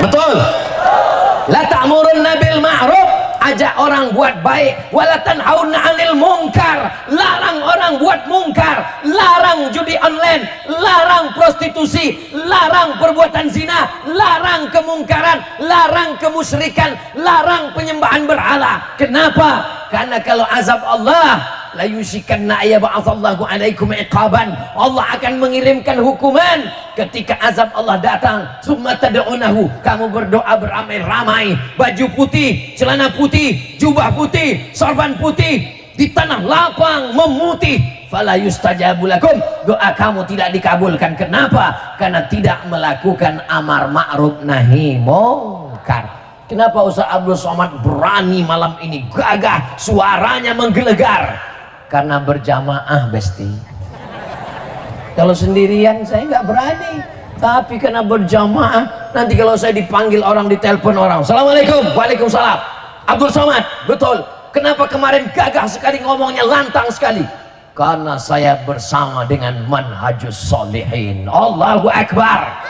Betul? La ta'murunna bil ma'ruf, ajak orang buat baik, wala tanhauna 'anil munkar, larang orang buat mungkar, larang judi online, larang prostitusi, larang perbuatan zina, larang kemungkaran, larang kemusyrikan, larang penyembahan berhala. Kenapa? Karena kalau azab Allah, la yusikanna ayyab'atsallahu 'alaikum iqaban, Allah akan mengirimkan hukuman ketika azab Allah datang. Summa tad'unahu, kamu berdoa beramai-ramai, baju putih, celana putih, jubah putih, sorban putih, di tanah lapang memutih, fala yustajabu lakum, doa kamu tidak dikabulkan. Kenapa? Karena tidak melakukan amar ma'ruf nahi mungkar. Kenapa Ustaz Abdul Somad berani malam ini, gagah, suaranya menggelegar? Karena berjamaah, besti. Kalau sendirian saya nggak berani, tapi karena berjamaah, nanti kalau saya dipanggil orang, ditelepon orang, assalamualaikum, waalaikumsalam, Abdul Somad, betul. Kenapa kemarin gagah sekali ngomongnya, lantang sekali? Karena saya bersama dengan manhajus sholihin. Allahu Akbar.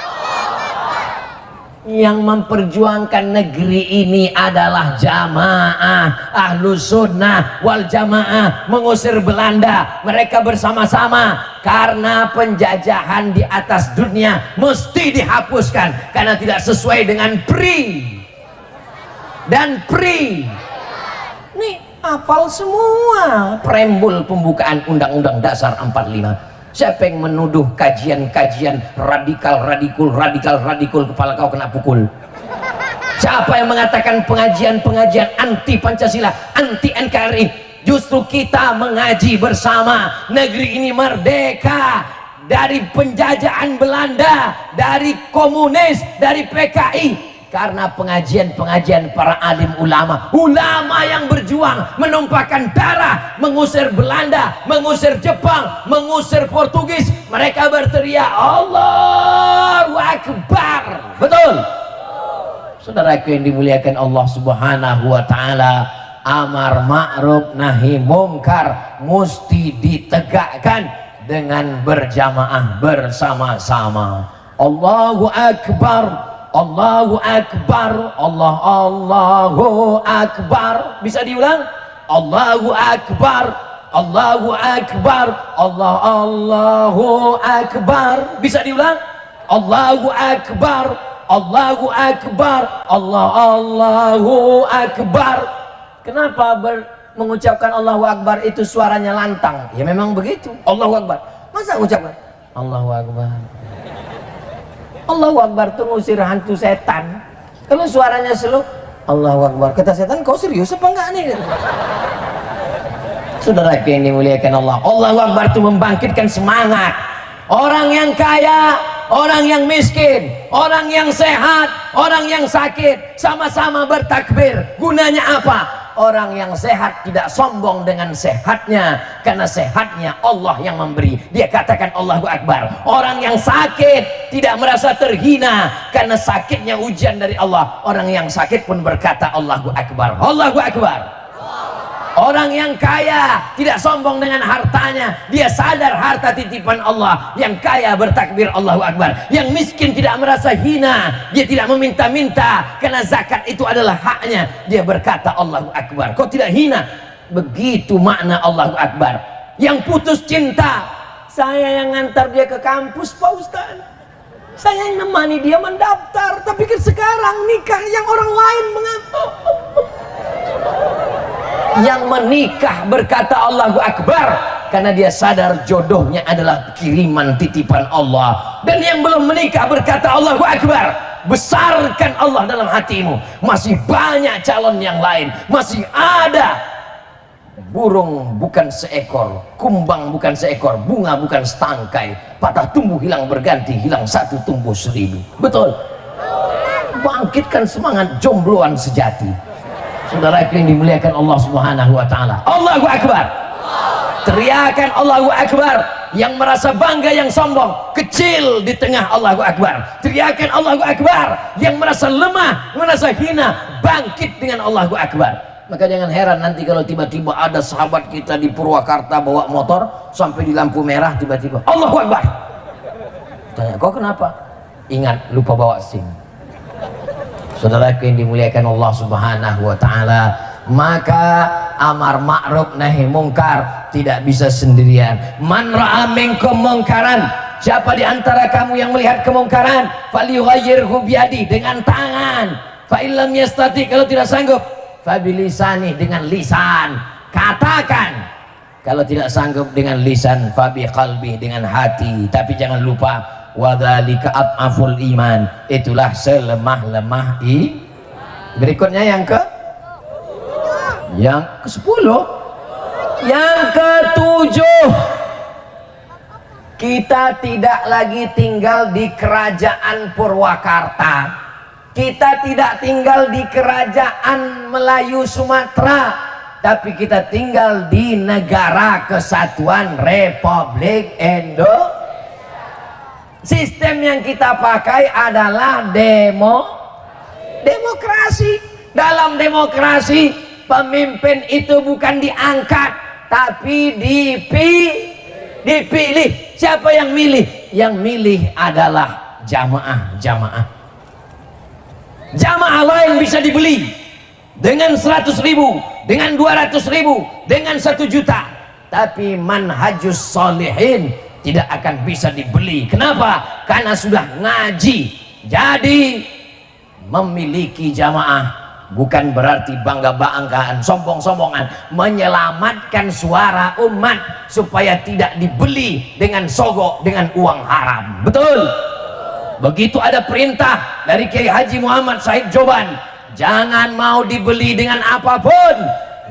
Yang memperjuangkan negeri ini adalah jamaah ahlus sunnah wal jamaah, mengusir Belanda. Mereka bersama-sama, karena penjajahan di atas dunia mesti dihapuskan karena tidak sesuai dengan PRI dan PRI. Nih hafal semua preambul pembukaan Undang-Undang Dasar 45. Siapa yang menuduh kajian-kajian radikal, kepala kau kena pukul. Siapa yang mengatakan pengajian-pengajian anti Pancasila, anti NKRI? Justru kita mengaji bersama. Negeri ini merdeka dari penjajahan Belanda, dari komunis, dari PKI, karena pengajian-pengajian para alim ulama yang berjuang, menumpahkan darah, mengusir Belanda, mengusir Jepang, mengusir Portugis. Mereka berteriak Allahu Akbar. Betul? Saudaraku yang dimuliakan Allah Subhanahu wa taala, amar ma'ruf nahi mungkar mesti ditegakkan dengan berjamaah bersama-sama. Allahu Akbar, Allahu Akbar, Allahu Akbar. Bisa diulang? Allahu Akbar, Allahu Akbar, Allahu Akbar. Bisa diulang? Allahu Akbar, Allahu Akbar, Allahu Akbar. Kenapa mengucapkan Allahu Akbar itu suaranya lantang? Ya memang begitu. Allahu Akbar. Masa ucapkan Allahu Akbar? Allahu Akbar itu ngusir hantu setan. Kalau suaranya slow, Allahu Akbar, kata setan, kau serius apa enggak nih? Saudara yang dimuliakan Allah, Allahu Akbar itu membangkitkan semangat. Orang yang kaya, orang yang miskin, orang yang sehat, orang yang sakit, sama-sama bertakbir. Gunanya apa? Orang yang sehat tidak sombong dengan sehatnya, karena sehatnya Allah yang memberi. Dia katakan Allahu Akbar. Orang yang sakit tidak merasa terhina, karena sakitnya ujian dari Allah. Orang yang sakit pun berkata Allahu Akbar, Allahu Akbar. Orang yang kaya tidak sombong dengan hartanya, dia sadar harta titipan Allah. Yang kaya bertakbir Allahu Akbar. Yang miskin tidak merasa hina, dia tidak meminta-minta, karena zakat itu adalah haknya. Dia berkata Allahu Akbar. Kau tidak hina. Begitu makna Allahu Akbar. Yang putus cinta, saya yang ngantar dia ke kampus Pak Ustaz, saya yang nemani dia mendaftar, tapi sekarang nikah yang orang lain mengatur. Yang menikah berkata Allahu Akbar, karena dia sadar jodohnya adalah kiriman titipan Allah. Dan yang belum menikah berkata Allahu Akbar. Besarkan Allah dalam hatimu. Masih banyak calon yang lain, masih ada burung bukan seekor, kumbang bukan seekor, bunga bukan setangkai, patah tumbuh hilang berganti, hilang satu tumbuh seribu. Betul? Bangkitkan semangat jombloan sejati. Saudara yang dimuliakan Allah Subhanahu wa taala. Allahu Akbar. Teriakan Allahu Akbar. Yang merasa bangga, yang sombong, kecil di tengah Allahu Akbar. Teriakan Allahu Akbar. Yang merasa lemah, merasa hina, bangkit dengan Allahu Akbar. Maka jangan heran nanti kalau tiba-tiba ada sahabat kita di Purwakarta bawa motor sampai di lampu merah, tiba-tiba Allahu Akbar. Tanya, kok kenapa? Ingat, lupa bawa SIM. Saudara yang dimuliakan Allah Subhanahu wa taala, maka amar ma'ruf nahi mungkar tidak bisa sendirian. Man ra'a minkum mungkaran, siapa di antara kamu yang melihat kemungkaran, falyughayyirhu biyadi, dengan tangan. Fa illam yastati, kalau tidak sanggup, fa bilisani, dengan lisan, katakan. Kalau tidak sanggup dengan lisan, fa biqalbi, dengan hati. Tapi jangan lupa, wadzalika at'aful iman, itulah selemah-lemah Berikutnya yang ke-10, yang ke-7, kita tidak lagi tinggal di kerajaan Purwakarta, kita tidak tinggal di kerajaan Melayu Sumatera, tapi kita tinggal di Negara Kesatuan Republik Indonesia. Sistem yang kita pakai adalah demokrasi. Dalam demokrasi, pemimpin itu bukan diangkat, tapi dipilih. Siapa yang milih? Yang milih adalah jamaah. Jamaah lain bisa dibeli dengan 100.000, dengan 200.000, dengan 1 juta, tapi manhajus solihin tidak akan bisa dibeli. Kenapa? Karena sudah ngaji. Jadi memiliki jamaah bukan berarti bangga-banggaan, sombong-sombongan, menyelamatkan suara umat supaya tidak dibeli dengan sogok, dengan uang haram. Betul? Begitu ada perintah dari Kiai Haji Muhammad Said Joban, jangan mau dibeli dengan apapun,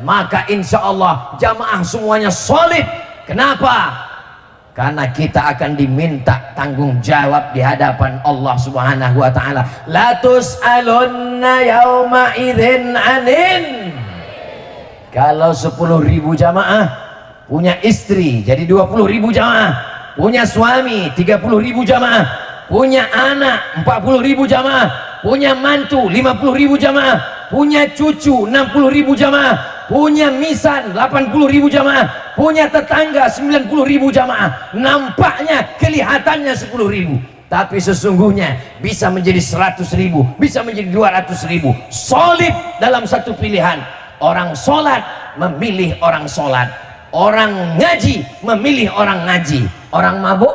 maka insya Allah jamaah semuanya solid. Kenapa? Karena kita akan diminta tanggung jawab di hadapan Allah Subhanahu wa ta'ala. La tus'alunna yawma idzin anin. Kalau 10.000 jamaah punya istri jadi 20.000 jamaah, punya suami 30.000 jamaah, punya anak 40.000 jamaah, punya mantu 50.000 jamaah, punya cucu 60.000 jamaah, punya misan 80.000 jamaah, punya tetangga 90.000 jamaah. Nampaknya kelihatannya 10.000, tapi sesungguhnya bisa menjadi 100.000, bisa menjadi 200.000. Solid dalam satu pilihan. Orang sholat memilih orang sholat, orang ngaji memilih orang ngaji. Orang mabuk,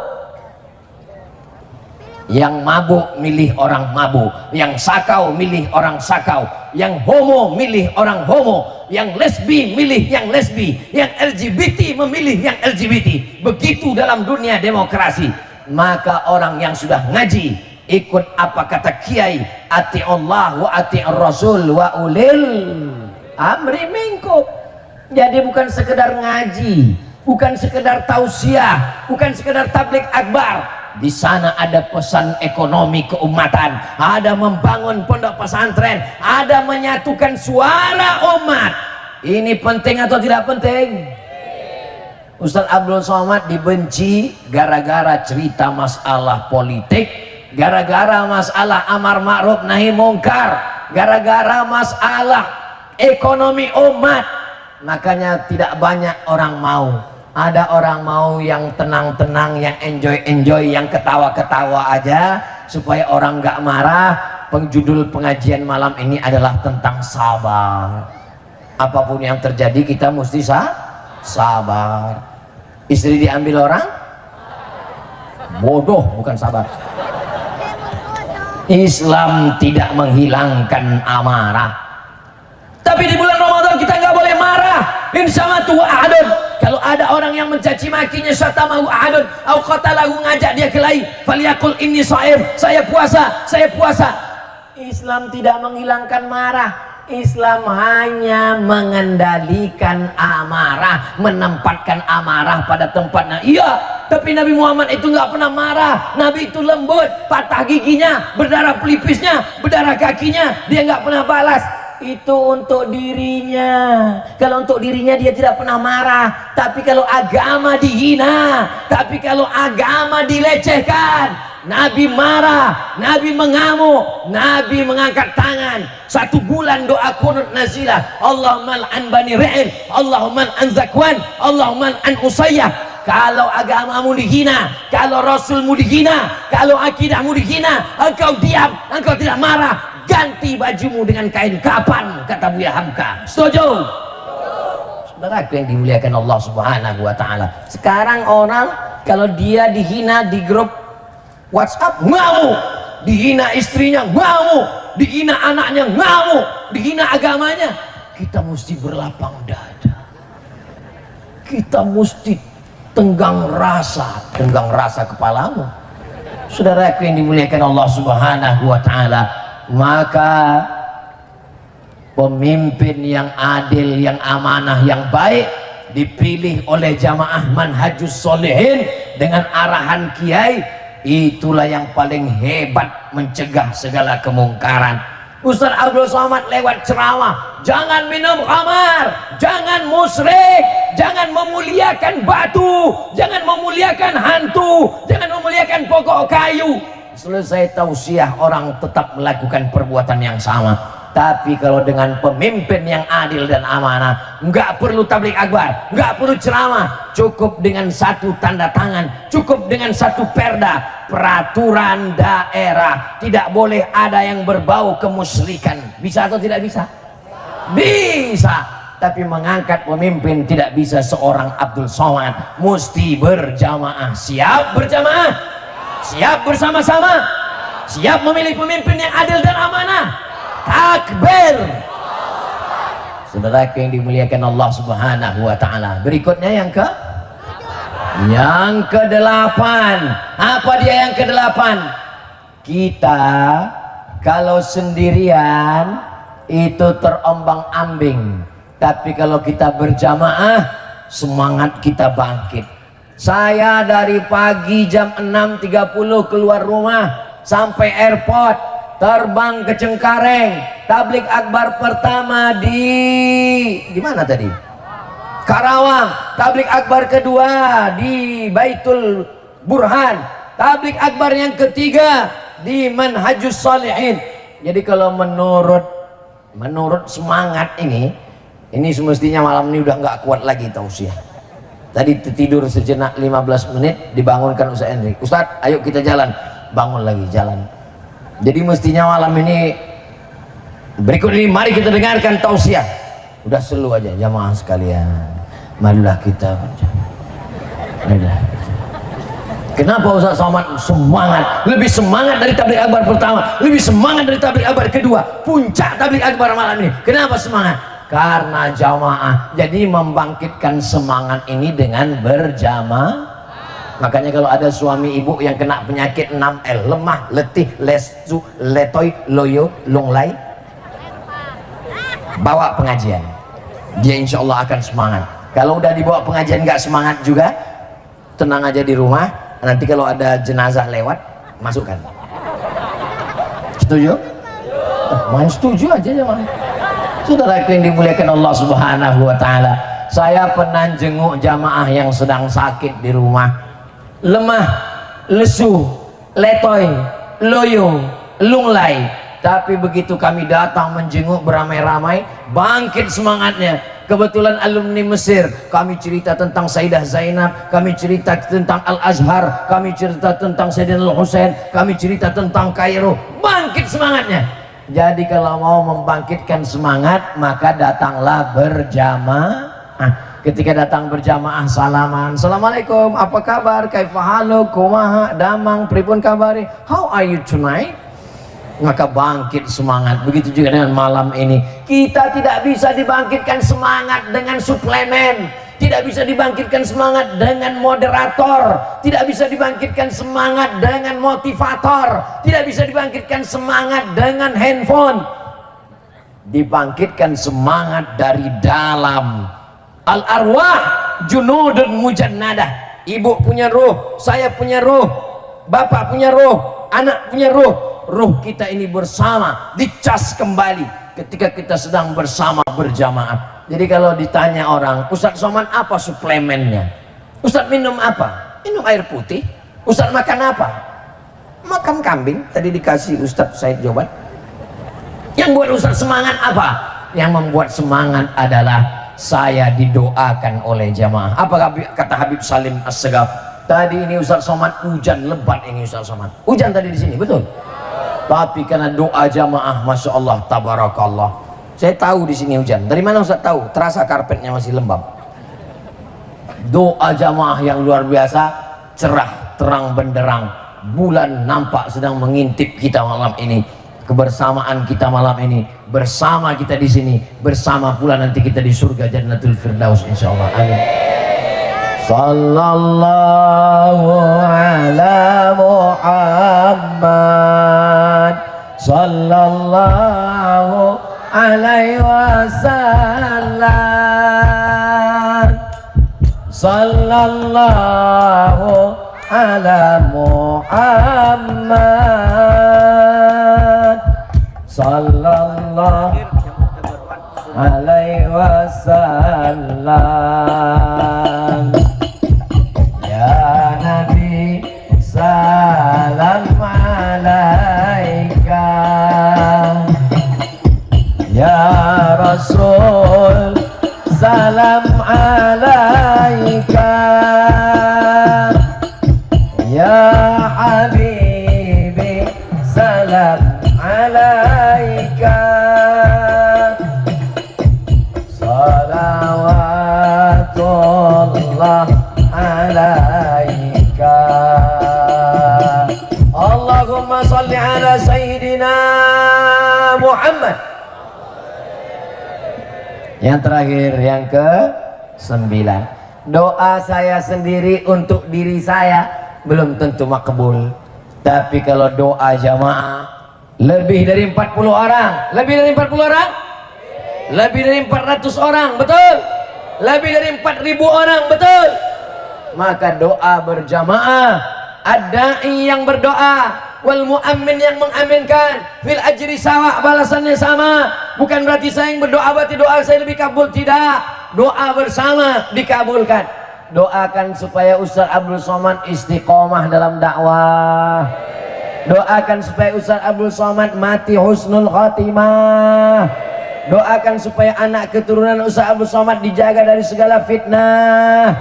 yang mabuk milih orang mabuk, yang sakau milih orang sakau, yang homo milih orang homo, yang lesbi milih yang lesbi, yang LGBT memilih yang LGBT. Begitu dalam dunia demokrasi. Maka orang yang sudah ngaji ikut apa kata kiai, ati Allah wa ati Rasul wa ulil amri minkum. Jadi bukan sekedar ngaji, bukan sekedar tausiah, bukan sekedar tabligh akbar. Di sana ada pesan ekonomi keumatan, ada membangun pondok pesantren, ada menyatukan suara umat. Ini penting atau tidak penting? Ustadz Abdul Somad dibenci gara-gara cerita masalah politik, gara-gara masalah amar ma'ruf nahi mungkar, gara-gara masalah ekonomi umat. Makanya tidak banyak orang mau. Ada orang mau yang tenang-tenang, yang enjoy-enjoy, yang ketawa-ketawa aja supaya orang nggak marah. Penjudul pengajian malam ini adalah tentang sabar. Apapun yang terjadi kita mesti sabar. Istri diambil orang bodoh, bukan sabar. Islam tidak menghilangkan amarah. Tapi di bulan Ramadan kita nggak boleh marah. Insamatu ahadun. Kalau ada orang yang mencaci makinya, syatamahu ahadun, au qatalahu, ngajak dia kelahi, falyaqul inni shaim, saya puasa, saya puasa. Islam tidak menghilangkan marah. Islam hanya mengendalikan amarah, menempatkan amarah pada tempatnya. Iya, tapi Nabi Muhammad itu nggak pernah marah. Nabi itu lembut, patah giginya, berdarah pelipisnya, berdarah kakinya, dia nggak pernah balas. Itu untuk dirinya. Kalau untuk dirinya dia tidak pernah marah. Tapi kalau agama dihina, tapi kalau agama dilecehkan, Nabi marah, Nabi mengamuk, Nabi mengangkat tangan. 1 bulan doa kunut nazilah, Allahumma an bani Ra'il, Allahumma an Zakwan, Allahumma an Usayyah. Kalau agamamu dihina, kalau rasulmu dihina, kalau akidahmu dihina, engkau diam, engkau tidak marah, ganti bajumu dengan kain kapan, kata Buya Hamka. Setuju? Saudaraku yang dimuliakan Allah Subhanahu wa ta'ala, sekarang orang kalau dia dihina di grup WhatsApp ngamuk, dihina istrinya ngamuk, dihina anaknya ngamuk, dihina agamanya. Kita mesti berlapang dada, kita mesti tenggang rasa kepalamu. Saudaraku yang dimuliakan Allah Subhanahu wa ta'ala, maka pemimpin yang adil, yang amanah, yang baik dipilih oleh jamaah manhajus solihin dengan arahan kiai. Itulah yang paling hebat mencegah segala kemungkaran. Ustaz Abdul Somad lewat ceramah, jangan minum khamar, jangan musyrik, jangan memuliakan batu, jangan memuliakan hantu, jangan memuliakan pokok kayu. Selesai tausiah, orang tetap melakukan perbuatan yang sama. Tapi kalau dengan pemimpin yang adil dan amanah, nggak perlu tabligh akbar, nggak perlu ceramah, cukup dengan 1 tanda tangan, cukup dengan 1 perda, peraturan daerah, tidak boleh ada yang berbau kemusyrikan. Bisa atau tidak bisa? Bisa. Tapi mengangkat pemimpin tidak bisa seorang Abdul Somad, mesti berjamaah. Siap berjamaah? Siap bersama-sama? Siap memilih pemimpin yang adil dan amanah? Takbir. Saudaraku yang dimuliakan Allah Subhanahu wa ta'ala, berikutnya yang ke-8. Apa dia yang ke-8? Kita kalau sendirian itu terombang-ambing. Tapi kalau kita berjamaah, semangat kita bangkit. Saya dari pagi jam 6.30 keluar rumah sampai airport, terbang ke Cengkareng, tablik akbar pertama di mana tadi? Karawang, tablik akbar kedua di Baitul Burhan, tablik akbar yang ketiga di Manhajus Salihin. Jadi kalau menurut semangat ini semestinya malam ini udah nggak kuat lagi tausiah. Tadi tidur sejenak 15 menit, dibangunkan Ustaz Henry, Ustaz ayo kita jalan, bangun lagi jalan. Jadi mestinya malam ini, berikut ini mari kita dengarkan tausiah. Udah selu aja jamaah sekalian, marilah kita marilah. Kenapa Ustaz Somad semangat, lebih semangat dari tablik akbar pertama, lebih semangat dari tablik akbar kedua, puncak tablik akbar malam ini? Kenapa semangat? Karena jamaah. Jadi membangkitkan semangat ini dengan berjamaah. Makanya kalau ada suami ibu yang kena penyakit 6L, lemah, letih, lesu, letoy, loyo, lunglai, bawa pengajian, dia insya Allah akan semangat. Kalau udah dibawa pengajian nggak semangat juga, tenang aja di rumah. Nanti kalau ada jenazah lewat, masukkan. Setuju? Main setuju aja ya man. Saudara yang dimuliakan Allah Subhanahu wa Ta'ala, saya pernah jenguk jamaah yang sedang sakit di rumah, lemah, lesu, letoy, loyo, lunglai. Tapi begitu kami datang menjenguk beramai-ramai, bangkit semangatnya. Kebetulan alumni Mesir, kami cerita tentang Sayyidah Zainab, kami cerita tentang Al-Azhar, kami cerita tentang Sayyidina Al-Husain, kami cerita tentang Kairo, bangkit semangatnya. Jadi kalau mau membangkitkan semangat, maka datanglah berjamaah. Ketika datang berjamaah, salaman, assalamualaikum, apa kabar, kaifahaluk, kumaha, damang, pripun kabari, how are you tonight? Maka bangkit semangat. Begitu juga dengan malam ini, kita tidak bisa dibangkitkan semangat dengan suplemen, tidak bisa dibangkitkan semangat dengan moderator, tidak bisa dibangkitkan semangat dengan motivator, tidak bisa dibangkitkan semangat dengan handphone. Dibangkitkan semangat dari dalam. Al arwah junudun mujannadah. Ibu punya ruh, saya punya ruh, bapak punya ruh, anak punya ruh. Ruh kita ini bersama, dicas kembali ketika kita sedang bersama berjamaah. Jadi kalau ditanya orang, Ustaz Somad apa suplemennya? Ustaz minum apa? Minum air putih. Ustaz makan apa? Makan kambing. Tadi dikasih Ustaz Said jawaban. Yang buat Ustaz semangat apa? Yang membuat semangat adalah saya didoakan oleh jamaah. Apa kata Habib Salim As-Segaf? Tadi ini Ustaz Somad hujan lebat ini Ustaz Somad. Hujan tadi di sini, betul? Tapi karena doa jamaah, masya Allah, tabarakallah. Saya tahu di sini hujan. Dari mana Ustaz tahu? Terasa karpetnya masih lembab. Doa jamaah yang luar biasa, cerah, terang benderang. Bulan nampak sedang mengintip kita malam ini. Kebersamaan kita malam ini, bersama kita di sini, bersama pula nanti kita di surga Jannatul Firdaus insyaallah. Amin. Sallallahu ala Muhammad, sallallahu alaihi wasallam, sallallahu ala Muhammad, sallallahu alaihi wasallam. Ya Nabi salam alaika, ya Rasul salam alaika, ya Habibi salam alaika, salawatullah alaika. Allahumma salli ala Sayyidina Muhammad. Yang terakhir, yang ke-9, doa saya sendiri untuk diri saya belum tentu makbul, tapi kalau doa jamaah Lebih dari 40 orang. Lebih dari 40 orang? Lebih dari 400 orang, betul? Lebih dari 4.000 orang, betul? Maka doa berjamaah, ad-da'i yang berdoa, wal mu'ammin yang mengaminkan, fil ajri sawa, balasannya sama. Bukan berarti saya yang berdoa berarti doa saya lebih kabul, tidak. Doa bersama dikabulkan. Doakan supaya Ustaz Abdul Somad istiqomah dalam dakwah. Doakan supaya Ustaz Abdul Somad mati husnul khatimah. Doakan supaya anak keturunan Ustaz Abdul Somad dijaga dari segala fitnah.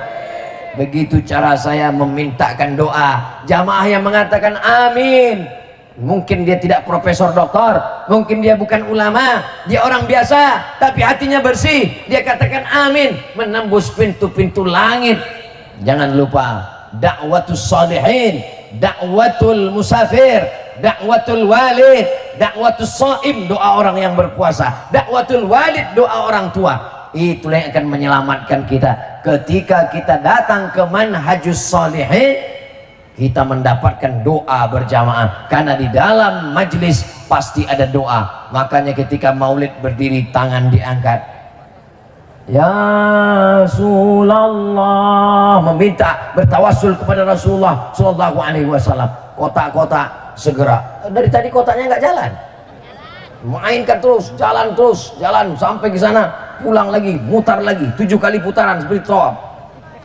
Begitu cara saya memintakan doa. Jamaah yang mengatakan amin, mungkin dia tidak profesor doktor, mungkin dia bukan ulama, dia orang biasa, tapi hatinya bersih, dia katakan amin, menembus pintu-pintu langit. Jangan lupa dakwatus shalihin, dakwatul musafir, dakwatul walid, dakwatus shaim, doa orang yang berpuasa, dakwatul walid, doa orang tua. Itulah yang akan menyelamatkan kita. Ketika kita datang ke manhajus shalihin, kita mendapatkan doa berjamaah, karena di dalam majlis pasti ada doa. Makanya ketika maulid berdiri, tangan diangkat, ya Rasulullah, meminta bertawassul kepada Rasulullah Sallallahu Alaihi Wasallam. Kotak-kotak segera, dari tadi kotaknya nggak jalan, mainkan terus, jalan sampai ke sana, pulang lagi, mutar lagi, 7 kali putaran seperti tawaf.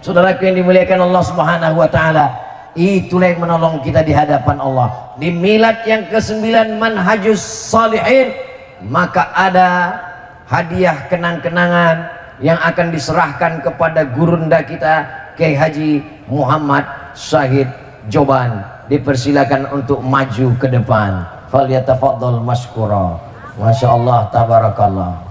Saudaraku yang dimuliakan Allah Subhanahu wa taala, itulah yang menolong kita di hadapan Allah. Di milad yang ke-9 manhajus shalihin, maka ada hadiah kenang-kenangan yang akan diserahkan kepada gurunda kita Kiai Haji Muhammad Syahid Joban. Dipersilakan untuk maju ke depan. Falyatafaddal maskura. Masya Allah, tabarakallah.